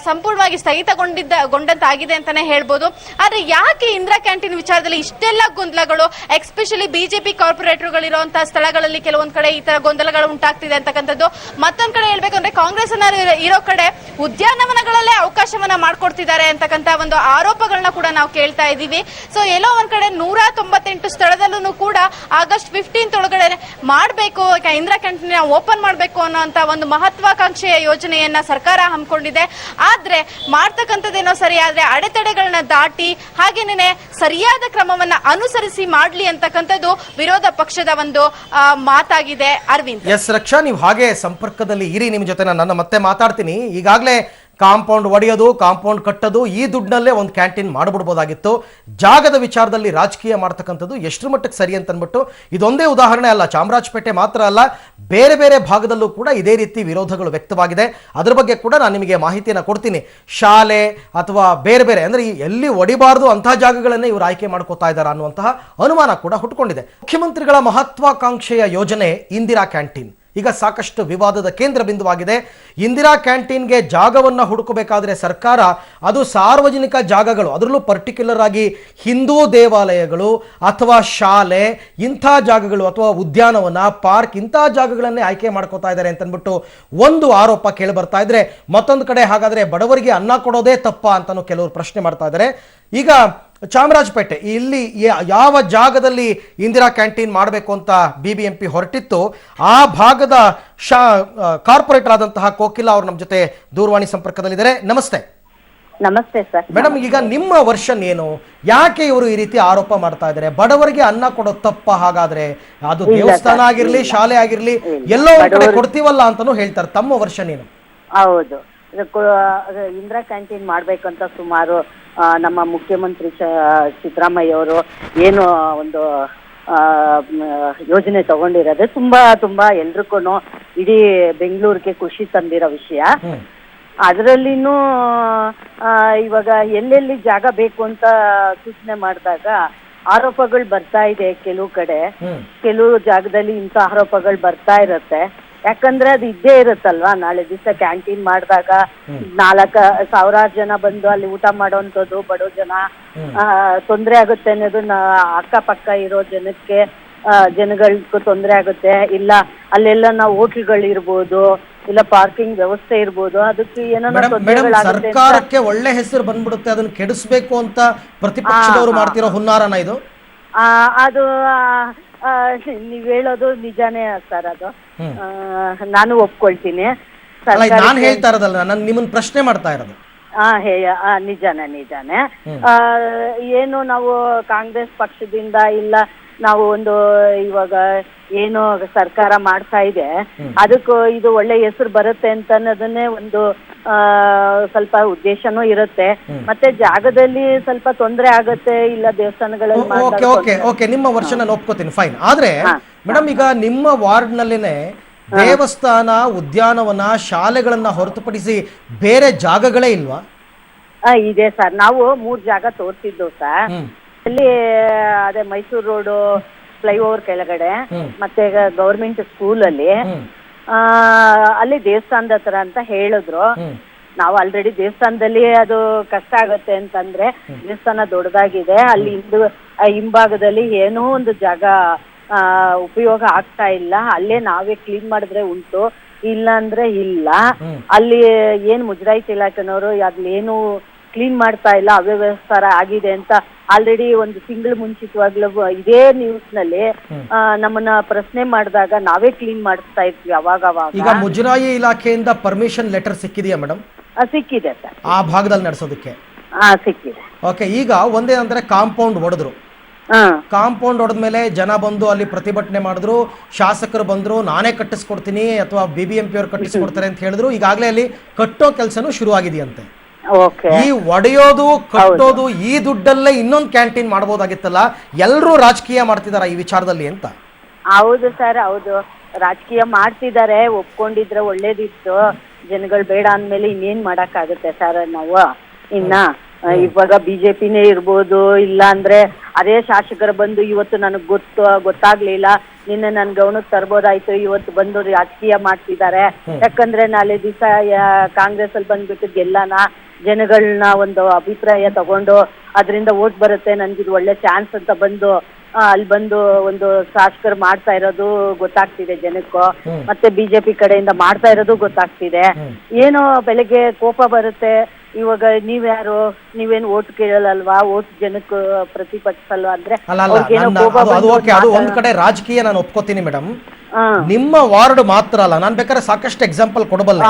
ಸಂಪೂರ್ಣವಾಗಿ ಸ್ಥಗಿತಗೊಂಡಂತಾಗಿದೆ ಅಂತಾನೆ ಹೇಳ್ಬೋದು. ಆದ್ರೆ ಯಾಕೆ ಇಂದಿರಾ ಕ್ಯಾಂಟೀನ್ ವಿಚಾರದಲ್ಲಿ ಇಷ್ಟೆಲ್ಲ ಗೊಂದಲಗಳು, ಎಸ್ಪೆಷಲಿ ಬಿಜೆಪಿ ಕಾರ್ಪೊರೇಟರ್ಗಳಿರುವಂತಹ ಸ್ಥಳಗಳಲ್ಲಿ ಕೆಲವೊಂದ್ ಕಡೆ ಈ ತರ ಗೊಂದಲಗಳು ಉಂಟಾಗ್ತಿದೆ ಅಂತಕ್ಕಂಥದ್ದು. ಮತ್ತೊಂದ್ ಕಡೆ ಹೇಳ್ಬೇಕಂದ್ರೆ ಕಾಂಗ್ರೆಸ್ ಇರೋ ಕಡೆ ಉದ್ಯಾನವನಗಳಲ್ಲೇ ಅವಕಾಶವನ್ನ ಮಾಡ್ಕೊಡ್ತಿದ್ದಾರೆ ಅಂತಕ್ಕಂಥ ಒಂದು ಆರೋಪಗಳನ್ನ ಕೂಡ ನಾವು ಕೇಳ್ತಾ ಇದೀವಿ. ಸೊ ಎಲ್ಲೋ ಒಂದ್ ಕಡೆ 198 ಸ್ಥಳದಲ್ಲೂ ಕೂಡ ಆಗಸ್ಟ್ 15 ಒಳಗಡೆ ಮಾಡಬೇಕು, ಇಂದಿರಾ ಕ್ಯಾಂಟೀನ್ ಓಪನ್ ಮಾಡಬೇಕು ಅನ್ನೋಂತ ಒಂದು ಮಹತ್ವಾಕಾಂಕ್ಷೆಯ ಯೋಜನೆಯನ್ನ ಸರ್ಕಾರ ಹಮ್ಮಿಕೊಂಡಿದೆ. ಆದ್ರೆ ಮಾಡ್ತಕ್ಕಂಥದ್ದೇನೋ ಸರಿ, ಆದ್ರೆ ಅಡೆತಡೆಗಳನ್ನ ದಾಟಿ ಹಾಗೇನೆ ಸರಿಯಾದ ಕ್ರಮವನ್ನ ಅನುಸರಿಸಿ ಮಾಡ್ಲಿ ಅಂತಕ್ಕಂಥದ್ದು ವಿರೋಧ ಪಕ್ಷದ ಒಂದು ಮಾತಾಗಿದೆ. ಅರವಿಂದ್, ಎಸ್ ರಕ್ಷಾ, ನೀವು ಹಾಗೆ ಸಂಪರ್ಕದಲ್ಲಿ ಇರಿ, ನಿಮ್ ಜೊತೆ ನಾನು ಮತ್ತೆ ಮಾತಾಡ್ತೀನಿ. ಈಗಾಗಲೇ ಕಾಂಪೌಂಡ್ ಒಡೆಯೋದು, ಕಾಂಪೌಂಡ್ ಕಟ್ಟೋದು, ಈ ದುಡ್ಡಲ್ಲೇ ಒಂದು ಕ್ಯಾಂಟೀನ್ ಮಾಡಿಬಿಡ್ಬೋದಾಗಿತ್ತು. ಜಾಗದ ವಿಚಾರದಲ್ಲಿ ರಾಜಕೀಯ ಮಾಡ್ತಕ್ಕಂಥದ್ದು ಎಷ್ಟರ ಮಟ್ಟಕ್ಕೆ ಸರಿ ಅಂತ ಅಂದ್ಬಿಟ್ಟು ಇದೊಂದೇ ಉದಾಹರಣೆ ಅಲ್ಲ, ಚಾಮರಾಜಪೇಟೆ ಮಾತ್ರ ಅಲ್ಲ, ಬೇರೆ ಬೇರೆ ಭಾಗದಲ್ಲೂ ಕೂಡ ಇದೇ ರೀತಿ ವಿರೋಧಗಳು ವ್ಯಕ್ತವಾಗಿದೆ. ಅದ್ರ ಬಗ್ಗೆ ಕೂಡ ನಾನು ನಿಮಗೆ ಮಾಹಿತಿಯನ್ನು ಕೊಡ್ತೀನಿ. ಶಾಲೆ ಅಥವಾ ಬೇರೆ ಬೇರೆ ಅಂದರೆ ಎಲ್ಲಿ ಒಡಿಬಾರ್ದು ಅಂತಹ ಜಾಗಗಳನ್ನೇ ಇವರು ಆಯ್ಕೆ ಮಾಡ್ಕೋತಾ ಇದ್ದಾರೆ ಅನ್ನುವಂತಹ ಅನುಮಾನ ಕೂಡ ಹುಟ್ಟುಕೊಂಡಿದೆ. ಮುಖ್ಯಮಂತ್ರಿಗಳ ಮಹತ್ವಾಕಾಂಕ್ಷೆಯ ಯೋಜನೆ ಇಂದಿರಾ ಕ್ಯಾಂಟೀನ್ ಈಗ ಸಾಕಷ್ಟು ವಿವಾದದ ಕೇಂದ್ರ ಬಿಂದುವಾಗಿದೆ. ಇಂದಿರಾ ಕ್ಯಾಂಟೀನ್ಗೆ ಜಾಗವನ್ನು ಹುಡುಕಬೇಕಾದ್ರೆ ಸರ್ಕಾರ ಅದು ಸಾರ್ವಜನಿಕ ಜಾಗಗಳು, ಅದರಲ್ಲೂ ಪರ್ಟಿಕ್ಯುಲರ್ ಆಗಿ ಹಿಂದೂ ದೇವಾಲಯಗಳು ಅಥವಾ ಶಾಲೆ ಇಂಥ ಜಾಗಗಳು ಅಥವಾ ಉದ್ಯಾನವನ, ಪಾರ್ಕ್ ಇಂಥ ಜಾಗಗಳನ್ನೇ ಆಯ್ಕೆ ಮಾಡ್ಕೋತಾ ಇದ್ದಾರೆ ಅಂತಂದ್ಬಿಟ್ಟು ಒಂದು ಆರೋಪ ಕೇಳಿ ಬರ್ತಾ ಇದ್ರೆ, ಮತ್ತೊಂದು ಕಡೆ ಹಾಗಾದ್ರೆ ಬಡವರಿಗೆ ಅನ್ನ ಕೊಡೋದೇ ತಪ್ಪ ಅಂತಾನು ಕೆಲವರು ಪ್ರಶ್ನೆ ಮಾಡ್ತಾ ಇದ್ದಾರೆ. ಈಗ ಚಾಮರಾಜಪೇಟೆ ಇಲ್ಲಿ ಯಾವ ಜಾಗದಲ್ಲಿ ಇಂದಿರಾ ಕ್ಯಾಂಟೀನ್ ಮಾಡಬೇಕು ಅಂತ BBMP ಹೊರಟಿತ್ತು, ಆ ಭಾಗದ ಕಾರ್ಪೊರೇಟರ್ ಆದಂತಹ ಕೋಕಿಲಾ ಅವರು ನಮ್ಮ ಜೊತೆ ದೂರವಾಣಿ ಸಂಪರ್ಕದಲ್ಲಿದ್ದಾರೆ. ನಮಸ್ತೆ. ನಮಸ್ತೆ ಸರ್. ಮೇಡಮ್, ಈಗ ನಿಮ್ಮ ವರ್ಷನ್ ಏನು? ಯಾಕೆ ಇವರು ಈ ರೀತಿ ಆರೋಪ ಮಾಡ್ತಾ ಇದ್ದಾರೆ? ಬಡವರಿಗೆ ಅನ್ನ ಕೊಡೋ ತಪ್ಪ ಹಾಗಾದ್ರೆ? ಅದು ದೇವಸ್ಥಾನ ಆಗಿರ್ಲಿ, ಶಾಲೆ ಆಗಿರ್ಲಿ, ಎಲ್ಲೋ ಒಂದ್ ಕಡೆ ಕೊಡ್ತೀವಲ್ಲ ಅಂತಾನು ಹೇಳ್ತಾರೆ. ತಮ್ಮ ವರ್ಷನ್ ಏನು? ಹೌದು, ಇಂದಿರಾ ಕ್ಯಾಂಟೀನ್ ಮಾಡ್ಬೇಕಂತ ಸುಮಾರು ನಮ್ಮ ಮುಖ್ಯಮಂತ್ರಿ ಸಿದ್ದರಾಮಯ್ಯ ಅವರು ಏನು ಒಂದು ಯೋಜನೆ ತಗೊಂಡಿರೋದು ತುಂಬಾ ಎಲ್ರಿಗೂ ಇಡೀ ಬೆಂಗಳೂರಿಗೆ ಖುಷಿ ತಂದಿರೋ ವಿಷಯ. ಅದರಲ್ಲಿನೂ ಇವಾಗ ಎಲ್ಲೆಲ್ಲಿ ಜಾಗ ಬೇಕು ಅಂತ ಸೂಚನೆ ಮಾಡಿದಾಗ ಆರೋಪಗಳು ಬರ್ತಾ ಇದೆ. ಕೆಲವು ಜಾಗದಲ್ಲಿ ಇಂಥ ಆರೋಪಗಳು ಬರ್ತಾ ಇರತ್ತೆ. ಯಾಕಂದ್ರೆ ಅದು ಇದ್ದೇ ಇರುತ್ತಲ್ವಾ, ನಾಳೆ ದಿವಸ ಕ್ಯಾಂಟೀನ್ ಮಾಡಿದಾಗ 4,000 ಜನ ಬಂದು ಅಲ್ಲಿ ಊಟ ಮಾಡೋಂಥದ್ದು, ಬಡೋ ಜನ ತೊಂದರೆ ಆಗುತ್ತೆ ಅನ್ನೋದು ಅಕ್ಕಪಕ್ಕ ಇರೋ ಜನಗಳಿಗೂ ತೊಂದರೆ ಆಗುತ್ತೆ. ಇಲ್ಲ ಅಲ್ಲೆಲ್ಲ ನಾವು ಹೋಟ್ಲ್ಗಳು ಇರ್ಬೋದು, ಇಲ್ಲ ಪಾರ್ಕಿಂಗ್ ವ್ಯವಸ್ಥೆ ಇರ್ಬೋದು, ಅದಕ್ಕೆ ಏನೋ ಸರ್ಕಾರಕ್ಕೆ ಒಳ್ಳೆ ಹೆಸರು ಬಂದ್ಬಿಡುತ್ತೆ, ಅದನ್ನ ಕೆಡಿಸ್ಬೇಕು ಅಂತ ಪ್ರತಿಪಕ್ಷದವರು ಮಾಡ್ತಿರೋ ಹುನ್ನಾರನ ಇದು? ಅದು ನೀವ್ ಹೇಳೋದು ನಿಜಾನೇ ಸರ್. ಅದು ನಾನು ಒಪ್ಕೊಳ್ತೀನಿ. ನಾನು ಹೇಳ್ತಾ ಇರೋದಲ್ಲ, ನಾನು ನಿಮ್ಮನ್ನ ಪ್ರಶ್ನೆ ಮಾಡ್ತಾ ಇರೋದು. ನಿಜಾನೇ. ಏನು ನಾವು ಕಾಂಗ್ರೆಸ್ ಪಕ್ಷದಿಂದ ಇಲ್ಲ, ನಾವು ಒಂದು ಇವಾಗ ಏನು ಸರ್ಕಾರ ಮಾಡ್ತಾ ಇದೆ ಅದಕ್ಕೂ ಇದು ಒಳ್ಳೆ ಹೆಸರು ಬರುತ್ತೆ ಅಂತ ಅನ್ನೋದನ್ನೇ ಒಂದು ಸ್ವಲ್ಪ ಉದ್ದೇಶನೂ ಇರುತ್ತೆ. ಮತ್ತೆ ಜಾಗದಲ್ಲಿ ಸ್ವಲ್ಪ ತೊಂದರೆ ಆಗುತ್ತೆ, ಇಲ್ಲ ದೇವಸ್ಥಾನಗಳಲ್ಲಿ. ನಿಮ್ಮ ವರ್ಷ ನಾನು ಒಪ್ಕೋತೀನಿ, ಫೈನ್. ಆದ್ರೆ ಮೇಡಮ್, ಈಗ ನಿಮ್ಮ ವಾರ್ಡ್ ನಲ್ಲಿನೇ ದೇವಸ್ಥಾನ, ಉದ್ಯಾನವನ, ಶಾಲೆಗಳನ್ನ ಹೊರತುಪಡಿಸಿ ಬೇರೆ ಜಾಗಗಳೇ ಇಲ್ವಾ? ಇದೆ ಸರ್. ನಾವು 3 ಜಾಗ ತೋರಿಸಿದ್ದು ಸರ್. ಅಲ್ಲಿ ಅದೇ ಮೈಸೂರು ರೋಡು ಫ್ಲೈಓವರ್ ಕೆಳಗಡೆ, ಮತ್ತೆ ಗೌರ್ಮೆಂಟ್ ಸ್ಕೂಲ್ ಅಲ್ಲಿ ದೇವಸ್ಥಾನದ ಹತ್ರ ಅಂತ ಹೇಳಿದ್ರು. ನಾವು ಆಲ್ರೆಡಿ ದೇವಸ್ಥಾನದಲ್ಲಿ ಅದು ಕಷ್ಟ ಆಗತ್ತೆ ಅಂತಂದ್ರೆ, ದೇವಸ್ಥಾನ ದೊಡ್ಡದಾಗಿದೆ, ಅಲ್ಲಿ ಹಿಂಭಾಗದಲ್ಲಿ ಏನೋ ಒಂದು ಜಾಗ ಉಪಯೋಗ ಆಗ್ತಾ ಇಲ್ಲ, ಅಲ್ಲೇ ನಾವೇ ಕ್ಲೀನ್ ಮಾಡಿದ್ರೆ ಉಂಟು, ಇಲ್ಲ ಅಂದ್ರೆ ಇಲ್ಲ. ಅಲ್ಲಿ ಏನ್ ಮುಜರಾಯಿ ಇಲಾಖೆನವರು ಅದ್ಲೇನು ಕ್ಲೀನ್ ಮಾಡ್ತಾ ಇಲ್ಲ, ಅವ್ಯವಸ್ಥೆ ಆಗಿದೆ ಅಂತ ಆಲ್ರೆಡಿ ಒಂದು ತಿಂಗಳು ಮುಂಚಿತವಾಗ್ಲೂ ಇದೇ ನ್ಯೂಸ್ ನಲ್ಲಿ ನಮ್ಮನ್ನ ಪ್ರಶ್ನೆ ಮಾಡಿದಾಗ ನಾವೇ ಕ್ಲೀನ್ ಮಾಡಿಸ್ತಾ ಇದ್ವಿ ಅವಾಗ. ಈಗ ಮುಜರಾಯಿ ಇಲಾಖೆಯಿಂದ ಪರ್ಮಿಷನ್ ಲೆಟರ್ ಸಿಕ್ಕಿದೆಯಾ ಮೇಡಮ್? ಸಿಕ್ಕಿದೆ ಸರ್, ಆ ಭಾಗದಲ್ಲಿ ನಡೆಸೋದಕ್ಕೆ ಸಿಕ್ಕಿದೆ. ಓಕೆ, ಈಗ ಒಂದೇ ಅಂದ್ರೆ ಕಾಂಪೌಂಡ್ ಹೊಡೆದ್ರು. ಕಾಂಪೌಂಡ್ ಹೊಡೆದ್ಮೇಲೆ ಜನ ಬಂದು ಅಲ್ಲಿ ಪ್ರತಿಭಟನೆ ಮಾಡಿದ್ರು, ಶಾಸಕರು ಬಂದ್ರು, ನಾನೇ ಕಟ್ಟಿಸ್ಕೊಡ್ತೀನಿ ಅಥವಾ BBMP ಅವ್ರು ಕಟ್ಟಿಸ್ಕೊಡ್ತಾರೆ ಅಂತ ಹೇಳಿದ್ರು. ಈಗಾಗಲೇ ಅಲ್ಲಿ ಕಟ್ಟೋ ಕೆಲಸನೂ ಶುರು ಆಗಿದೆಯಂತೆ. ಈ ಒಡೆಯೋದು, ಕಟ್ಟೋದು, ಈ ದುಡ್ಡಲ್ಲೇ ಇನ್ನೊಂದು ಕ್ಯಾಂಟೀನ್ ಮಾಡಬಹುದಾಗಿತ್ತಲ್ಲ, ಎಲ್ಲರೂ ರಾಜಕೀಯ ಮಾಡ್ತಿದಾರ ಈ ವಿಚಾರದಲ್ಲಿ ಅಂತ? ಹೌದು ಸರ್, ಹೌದು, ರಾಜಕೀಯ ಮಾಡ್ತಿದ್ದಾರೆ. ಒಪ್ಕೊಂಡಿದ್ರೆ ಒಳ್ಳೇದಿತ್ತು. ಜನಗಳು ಬೇಡ ಅಂದ್ಮೇಲೆ ಇನ್ನೇನ್ ಮಾಡಕ್ ಆಗುತ್ತೆ ಸರ್ ನಾವು. ಇವಾಗ ಬಿಜೆಪಿನೇ ಇರ್ಬೋದು, ಇಲ್ಲ ಅಂದ್ರೆ ಅದೇ ಶಾಸಕರು ಬಂದು ಇವತ್ತು ನನಗ್ ಗೊತ್ತಾಗ್ಲಿಲ್ಲ, ನಿನ್ನೆ ನನ್ ಗಮನಕ್ಕೆ ತರ್ಬೋದಾಯ್ತು, ಇವತ್ತು ಬಂದು ರಾಜಕೀಯ ಮಾಡ್ತಿದ್ದಾರೆ. ಯಾಕಂದ್ರೆ ನಾಳೆ ದಿವಸ ಕಾಂಗ್ರೆಸ್ ಅಲ್ಲಿ ಬಂದ್ಬಿಟ್ಟು ಗೆಲ್ಲನ, ಜನಗಳನ್ನ ಒಂದು ಅಭಿಪ್ರಾಯ ತಗೊಂಡು ಅದರಿಂದ ವೋಟ್ ಬರುತ್ತೆ, ನನ್ಗಿದು ಒಳ್ಳೆ ಚಾನ್ಸ್ ಅಂತ ಬಂದು ಅಲ್ಲಿ ಬಂದು ಒಂದು ಶಾಸಕರು ಮಾಡ್ತಾ ಇರೋದು ಗೊತ್ತಾಗ್ತಿದೆ ಜನಕ್ಕೂ. ಮತ್ತೆ ಬಿಜೆಪಿ ಕಡೆಯಿಂದ ಮಾಡ್ತಾ ಇರೋದು ಗೊತ್ತಾಗ್ತಿದೆ. ಏನೋ ಬೆಳಿಗ್ಗೆ ಕೋಪ ಬರುತ್ತೆ. ಇವಾಗ ನೀವ್ಯಾರು, ನೀವೇನು ಓಟ್ ಕೇಳಲ್ವಾ, ಓಟ್ ಜನಕ್ಕೆ ಪ್ರತಿಪಕ್ಷಲ್ವಾ ಅಂದ್ರೆ ಅದು ಒಂದ್ ಕಡೆ ರಾಜಕೀಯ ನಾನು ಒಪ್ಕೋತೀನಿ ಮೇಡಮ್. ನಿಮ್ಮ ವಾರ್ಡ್ ಮಾತ್ರ ಅಲ್ಲ, ನಾನ್ ಬೇಕಾದ್ರೆ ಸಾಕಷ್ಟು ಎಕ್ಸಾಂಪಲ್ ಕೊಡಬಲ್ಲ.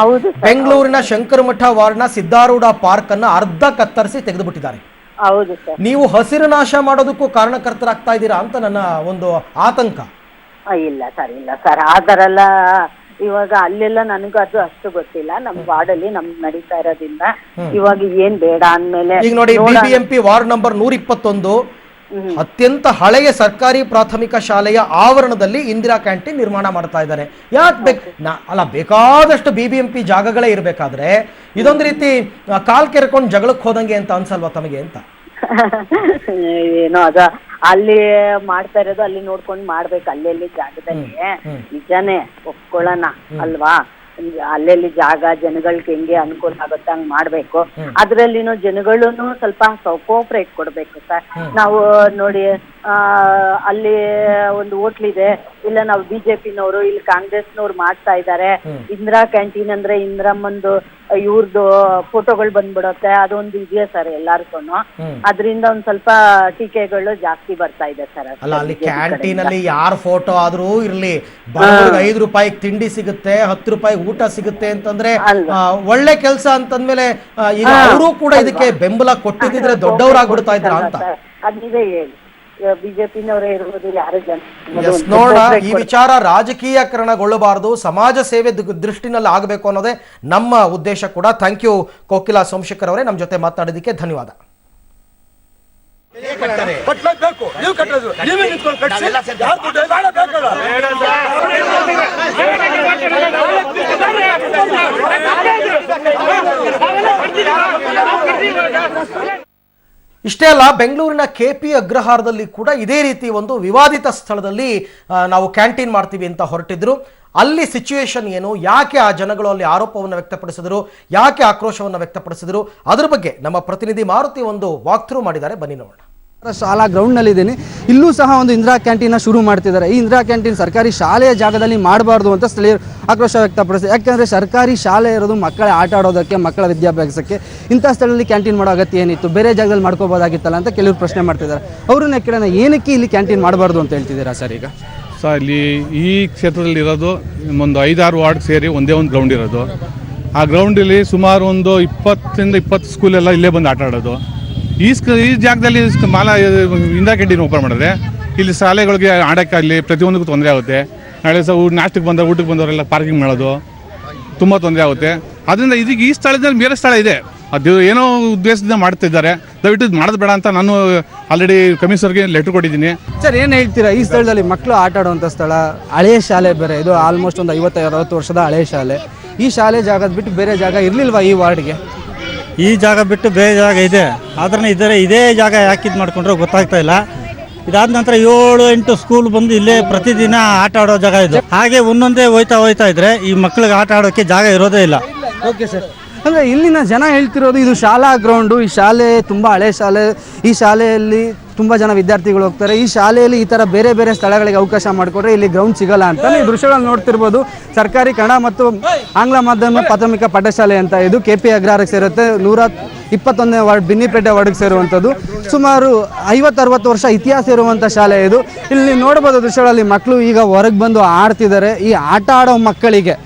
ಬೆಂಗಳೂರಿನ ಶಂಕರಮಠ ವಾರ್ಡ್ ನ ಸಿದ್ದಾರೂಢ ಪಾರ್ಕ್ ಅನ್ನ ಅರ್ಧ ಕತ್ತರಿಸಿ ತೆಗೆದು ಬಿಟ್ಟಿದ್ದಾರೆ. ಹೌದು ಸರ್, ನೀವು ಹಸಿರು ನಾಶ ಮಾಡೋದಕ್ಕೂ ಕಾರಣಕರ್ತರಾಗ್ತಾ ಇದ್ದೀರಾ ಅಂತ ನನ್ನ ಒಂದು ಆತಂಕ. ಇಲ್ಲ ಸರ್, ಆ ತರ ಎಲ್ಲ ಇವಾಗ ಅಲ್ಲೆಲ್ಲ ನನಗೂ ಅದು ಅಷ್ಟು ಗೊತ್ತಿಲ್ಲ. ನಮ್ ವಾರ್ಡ್ ಅಲ್ಲಿ ನಮ್ಗೆ ನಡೀತಾ ಇರೋದ್ರಿಂದ ಇವಾಗ ಏನ್ ಬೇಡ ಅಂದ್ಮೇಲೆ ಈಗ ನೋಡಿ, BBMP ವಾರ್ಡ್ ನಂಬರ್ 121 ಅತ್ಯಂತ ಹಳೆಯ ಸರ್ಕಾರಿ ಪ್ರಾಥಮಿಕ ಶಾಲೆಯ ಆವರಣದಲ್ಲಿ ಇಂದಿರಾ ಕ್ಯಾಂಟೀನ್ ನಿರ್ಮಾಣ ಮಾಡ್ತಾ ಇದ್ದಾರೆ. ಯಾಕೆ ಅಲ್ಲ, ಬೇಕಾದಷ್ಟು BBMP ಜಾಗಗಳೇ ಇರ್ಬೇಕಾದ್ರೆ ಇದೊಂದು ರೀತಿ ಕಾಲ್ ಕೆರ್ಕೊಂಡು ಜಗಳಕ್ಕೆ ಹೋದಂಗೆ ಅಂತ ಅನ್ಸಲ್ವಾ ತಮಗೆ ಅಂತ? ಏನೋ ಅದ ಅಲ್ಲಿ ಮಾಡ್ತಾ ಇರೋದು ಅಲ್ಲಿ ನೋಡ್ಕೊಂಡು ಮಾಡ್ಬೇಕು. ಅಲ್ಲೆಲ್ಲಿ ಜಾಗದಲ್ಲಿ ನಿಜಾನೇ ಒಪ್ಕೊಳ್ಳೋಣ ಅಲ್ವಾ, ಅಲ್ಲೆಲ್ಲಿ ಜಾಗ ಜನಗಳಿಗೆ ಹೆಂಗೆ ಅನುಕೂಲ ಆಗುತ್ತೆ ಹಂಗ್ ಮಾಡ್ಬೇಕು. ಅದ್ರಲ್ಲಿನೂ ಜನಗಳನ್ನು ಸ್ವಲ್ಪ ಕೋಆಪರೇಟ್ ಕೊಡ್ಬೇಕು ಸರ್. ನಾವು ನೋಡಿ ಅಲ್ಲಿ ಒಂದು ಹೋಟ್ಲಿದೆ, ಇಲ್ಲ ನಾವು ಬಿಜೆಪಿನವರು ಇಲ್ಲಿ ಕಾಂಗ್ರೆಸ್ನವ್ರು ಮಾಡ್ತಾ ಇದ್ದಾರೆ. ಇಂದಿರಾ ಕ್ಯಾಂಟೀನ್ ಅಂದ್ರೆ ಇಂದಿರಮ್ಮಂದು ಇವ್ರದ್ದು ಫೋಟೋಗಳು ಬಂದ್ಬಿಡುತ್ತೆ, ಅದೊಂದು ಇದೆಯಾ ಸರ್ ಎಲ್ಲಾರ್ಗು. ಅದರಿಂದ ಒಂದ್ ಸ್ವಲ್ಪ ಟೀಕೆಗಳು ಜಾಸ್ತಿ ಬರ್ತಾ ಇದೆ ಸರ್. ಅಲ್ಲ, ಅಲ್ಲಿ ಕ್ಯಾಂಟೀನ್ ಅಲ್ಲಿ ಯಾರ ಫೋಟೋ ಆದ್ರೂ ಇರ್ಲಿ, ಬಡವರಿಗೆ 5 ರೂಪಾಯಿಗೆ ತಿಂಡಿ ಸಿಗುತ್ತೆ, 10 ರೂಪಾಯಿಗೆ ಊಟ ಸಿಗುತ್ತೆ ಅಂತಂದ್ರೆ ಒಳ್ಳೆ ಕೆಲಸ ಅಂತಂದ್ಮೇಲೆ ಈಗ ಅವರು ಕೂಡ ಇದಕ್ಕೆ ಬೆಂಬಲ ಕೊಟ್ಟಿದ್ರೆ ದೊಡ್ಡವರಾಗ್ಬಿಡ್ತಾ ಇದ್ರ ಅಂತ. ಅದ್ ನೀವೇ ಹೇಳಿ, ಬಿಜೆಪಿನವರೇ ಇರ್ಬೋದು, ಯಾರು ಜನ ನೋಡೋಣ, ಈ ವಿಚಾರ ರಾಜಕೀಯಕರಣಗೊಳ್ಳಬಾರದು, ಸಮಾಜ ಸೇವೆ ದೃಷ್ಟಿನಲ್ಲಿ ಆಗಬೇಕು ಅನ್ನೋದೇ ನಮ್ಮ ಉದ್ದೇಶ ಕೂಡ. ಥ್ಯಾಂಕ್ ಯು ಕೋಕಿಲಾ ಸೋಮಶೇಖರ್ ಅವರೇ, ನಮ್ಮ ಜೊತೆ ಮಾತನಾಡಿದ್ದಕ್ಕೆ ಧನ್ಯವಾದ. ಕಟ್ಟಬೇಕು, ನೀವು ಕಟ್ಟೋದು, ನೀವೇ ನಿಂತ್ಕೊಂಡು ಕಟ್ಟಿಸಿ, ಯಾರು ದುಡ್ಡು ಇಷ್ಟೇ ಅಲ್ಲ, ಬೆಂಗಳೂರಿನ ಕೆಪಿ ಅಗ್ರಹಾರದಲ್ಲಿ ಕೂಡ ಇದೇ ರೀತಿ ಒಂದು ವಿವಾದಿತ ಸ್ಥಳದಲ್ಲಿ ನಾವು ಕ್ಯಾಂಟೀನ್ ಮಾಡ್ತೀವಿ ಅಂತ ಹೊರಟಿದ್ರು. ಅಲ್ಲಿ ಸಿಚುವೇಶನ್ ಏನು, ಯಾಕೆ ಆ ಜನಗಳು ಅಲ್ಲಿ ಆರೋಪವನ್ನು ವ್ಯಕ್ತಪಡಿಸಿದ್ರು, ಯಾಕೆ ಆಕ್ರೋಶವನ್ನು ವ್ಯಕ್ತಪಡಿಸಿದ್ರು, ಅದ್ರ ಬಗ್ಗೆ ನಮ್ಮ ಪ್ರತಿನಿಧಿ ಮಾರುತಿ ಒಂದು ವಾಕ್ ಥ್ರೂ ಮಾಡಿದ್ದಾರೆ, ಬನ್ನಿ ನೋಡೋಣ. ಶಾಲಾ ಗ್ರೌಂಡ್ನಲ್ಲಿ ಇದ್ದೀನಿ. ಇಲ್ಲೂ ಸಹ ಒಂದು ಇಂದಿರಾ ಕ್ಯಾಂಟೀನ್ ಶುರು ಮಾಡ್ತಿದ್ದಾರೆ. ಈ ಇಂದಿರಾ ಕ್ಯಾಂಟೀನ್ ಸರ್ಕಾರಿ ಶಾಲೆಯ ಜಾಗದಲ್ಲಿ ಮಾಡಬಾರ್ದು ಅಂತ ಸ್ಥಳೀಯರು ಆಕ್ರೋಶ ವ್ಯಕ್ತಪಡಿಸಿದೆ. ಯಾಕೆಂದರೆ ಸರ್ಕಾರಿ ಶಾಲೆ ಇರೋದು ಮಕ್ಕಳ ಆಟ ಆಡೋದಕ್ಕೆ, ಮಕ್ಕಳ ವಿದ್ಯಾಭ್ಯಾಸಕ್ಕೆ. ಇಂಥ ಸ್ಥಳದಲ್ಲಿ ಕ್ಯಾಂಟೀನ್ ಮಾಡೋ ಅಗತ್ಯ ಏನಿತ್ತು, ಬೇರೆ ಜಾಗದಲ್ಲಿ ಮಾಡ್ಕೋಬೋದಾಗಿತ್ತಲ್ಲ ಅಂತ ಕೆಲವರು ಪ್ರಶ್ನೆ ಮಾಡ್ತಿದ್ದಾರೆ. ಅವ್ರನ್ನ ಕೇಳೋಣ, ಏನಕ್ಕೆ ಇಲ್ಲಿ ಕ್ಯಾಂಟೀನ್ ಮಾಡಬಾರ್ದು ಅಂತ ಹೇಳ್ತಿದ್ದೀರಾ ಸರ್? ಈಗ ಸರ್, ಇಲ್ಲಿ ಈ ಕ್ಷೇತ್ರದಲ್ಲಿ ಇರೋದು ಒಂದು 5-6 ವಾರ್ಡ್ ಸೇರಿ ಒಂದೇ ಒಂದು ಗ್ರೌಂಡ್ ಇರೋದು. ಆ ಗ್ರೌಂಡಲ್ಲಿ ಸುಮಾರು ಒಂದು 20 ಸ್ಕೂಲೆಲ್ಲ ಇಲ್ಲೇ ಬಂದು ಆಟ ಆಡೋದು. ಈ ಜಾಗದಲ್ಲಿ ಇಂದಿರಾ ಕ್ಯಾಂಟೀನ್ ಓಪನ್ ಮಾಡಿದ್ರೆ ಇಲ್ಲಿ ಶಾಲೆಗಳಿಗೆ ಆಡೋಕ್ಕಾಗಲಿ ಪ್ರತಿಯೊಂದಕ್ಕೂ ತೊಂದರೆ ಆಗುತ್ತೆ. ನಾಳೆ ಸಹ ನಾಷ್ಟಕ್ಕೆ ಊಟಕ್ಕೆ ಬಂದವರೆಲ್ಲ ಪಾರ್ಕಿಂಗ್ ಮಾಡೋದು ತುಂಬ ತೊಂದರೆ ಆಗುತ್ತೆ. ಅದರಿಂದ ಇದಕ್ಕೆ ಈ ಸ್ಥಳದಲ್ಲಿ ಬೇರೆ ಸ್ಥಳ ಇದೆ, ಅದು ಏನೋ ಉದ್ದೇಶದಿಂದ ಮಾಡ್ತಿದ್ದಾರೆ. ದಯವಿಟ್ಟು ಇದು ಮಾಡೋದು ಬೇಡ ಅಂತ ನಾನು ಆಲ್ರೆಡಿ ಕಮಿಷನರ್ಗೆ ಲೆಟ್ರ್ ಕೊಟ್ಟಿದ್ದೀನಿ. ಸರ್, ಏನು ಹೇಳ್ತೀರಾ? ಈ ಸ್ಥಳದಲ್ಲಿ ಮಕ್ಕಳು ಆಟ ಆಡುವಂಥ ಸ್ಥಳ, ಹಳೆಯ ಶಾಲೆ ಬೇರೆ, ಇದು ಆಲ್ಮೋಸ್ಟ್ ಒಂದು 50-60 ವರ್ಷದ ಹಳೆಯ ಶಾಲೆ. ಈ ಶಾಲೆ ಜಾಗದ ಬಿಟ್ಟು ಬೇರೆ ಜಾಗ ಇರಲಿಲ್ವಾ ಈ ವಾರ್ಡ್ಗೆ? ಈ ಜಾಗ ಬಿಟ್ಟು ಬೇರೆ ಜಾಗ ಇದೆ, ಆದ್ರೆ ಇದೇ ಜಾಗ ಯಾಕೆ ಇದು ಮಾಡ್ಕೊಂಡ್ರೆ ಗೊತ್ತಾಗ್ತಾ ಇಲ್ಲ. ಇದಾದ ನಂತರ 7-8 ಸ್ಕೂಲ್ ಬಂದು ಇಲ್ಲೇ ಪ್ರತಿದಿನ ಆಟ ಆಡೋ ಜಾಗ ಇದು. ಹಾಗೆ ಒಂದೊಂದೇ ಹೋಯ್ತಾ ಇದ್ರೆ ಈ ಮಕ್ಕಳಿಗೆ ಆಟ ಆಡೋಕ್ಕೆ ಜಾಗ ಇರೋದೇ ಇಲ್ಲ. ಓಕೆ ಸರ್, ಅಂದರೆ ಇಲ್ಲಿನ ಜನ ಹೇಳ್ತಿರೋದು ಇದು ಶಾಲಾ ಗ್ರೌಂಡು, ಈ ಶಾಲೆ ತುಂಬ ಹಳೆ ಶಾಲೆ, ಈ ಶಾಲೆಯಲ್ಲಿ ತುಂಬ ಜನ ವಿದ್ಯಾರ್ಥಿಗಳು ಹೋಗ್ತಾರೆ. ಈ ಶಾಲೆಯಲ್ಲಿ ಈ ಥರ ಬೇರೆ ಬೇರೆ ಸ್ಥಳಗಳಿಗೆ ಅವಕಾಶ ಮಾಡಿಕೊಟ್ರೆ ಇಲ್ಲಿ ಗ್ರೌಂಡ್ ಸಿಗಲ್ಲ ಅಂತ. ಈ ದೃಶ್ಯಗಳನ್ನು ನೋಡ್ತಿರ್ಬೋದು. ಸರ್ಕಾರಿ ಕನ್ನಡ ಮತ್ತು ಆಂಗ್ಲ ಮಾಧ್ಯಮ ಪ್ರಾಥಮಿಕ ಪಾಠಶಾಲೆ ಅಂತ ಇದು ಕೆಪಿ ಅಗ್ರಹಾರಕ್ಕೆ ಸೇರುತ್ತೆ. 121ನೇ ವಾರ್ಡ್ ಬಿನ್ನಿಪೇಟೆ ವಾರ್ಡ್ಗೆ ಸೇರುವಂಥದ್ದು. ಸುಮಾರು 50-60 ವರ್ಷ ಇತಿಹಾಸ ಇರುವಂಥ ಶಾಲೆ ಇದು. ಇಲ್ಲಿ ನೋಡ್ಬೋದು ದೃಶ್ಯಗಳಲ್ಲಿ ಮಕ್ಕಳು ಈಗ ಹೊರಗೆ ಬಂದು ಆಡ್ತಿದ್ದಾರೆ. ಈ ಆಟ ಆಡೋ ಮಕ್ಕಳಿಗೆ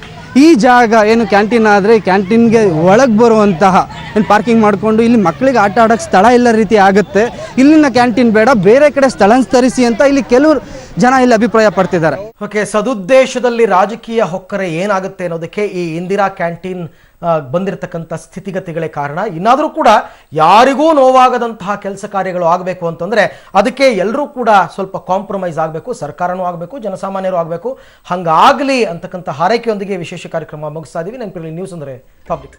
ಈ ಜಾಗ ಏನು ಕ್ಯಾಂಟೀನ್ ಆದರೆ ಈ ಕ್ಯಾಂಟೀನ್ಗೆ ಒಳಗೆ ಬರುವಂತಹ ಏನು ಪಾರ್ಕಿಂಗ್ ಮಾಡಿಕೊಂಡು ಇಲ್ಲಿ ಮಕ್ಕಳಿಗೆ ಆಟ ಆಡೋಕ್ಕೆ ಸ್ಥಳ ಇಲ್ಲ ರೀತಿ ಆಗುತ್ತೆ. ಇಲ್ಲಿನ ಕ್ಯಾಂಟೀನ್ ಬೇಡ, ಬೇರೆ ಕಡೆ ಸ್ಥಳಾಂತರಿಸಿ ಅಂತ ಇಲ್ಲಿ ಕೆಲವರು ಜನ ಇಲ್ಲಿ ಅಭಿಪ್ರಾಯ ಪಡ್ತಿದ್ದಾರೆ. ಓಕೆ, ಸದುದ್ದೇಶದಲ್ಲಿ ರಾಜಕೀಯ ಹೊಕ್ಕರೆ ಏನಾಗುತ್ತೆ ಅನ್ನೋದಕ್ಕೆ ಈ ಇಂದಿರಾ ಕ್ಯಾಂಟೀನ್ ಬಂದಿರತಕ್ಕಂಥ ಸ್ಥಿತಿಗತಿಗಳೇ ಕಾರಣ. ಇನ್ನಾದರೂ ಕೂಡ ಯಾರಿಗೂ ನೋವಾಗದಂತಹ ಕೆಲಸ ಕಾರ್ಯಗಳು ಆಗಬೇಕು ಅಂತಂದರೆ ಅದಕ್ಕೆ ಎಲ್ಲರೂ ಕೂಡ ಸ್ವಲ್ಪ ಕಾಂಪ್ರಮೈಸ್ ಆಗಬೇಕು, ಸರ್ಕಾರನೂ ಆಗಬೇಕು, ಜನಸಾಮಾನ್ಯರು ಆಗಬೇಕು. ಹಂಗಾಗಲಿ ಅಂತಕ್ಕಂಥ ಹಾರೈಕೆಯೊಂದಿಗೆ ವಿಶೇಷ ಕಾರ್ಯಕ್ರಮ ಮುಗಿಸ್ತಾ ಇದ್ದೀವಿ. ನೆನಪಿರಲಿ, ನ್ಯೂಸ್ ಅಂದರೆ ಪಬ್ಲಿಕ್.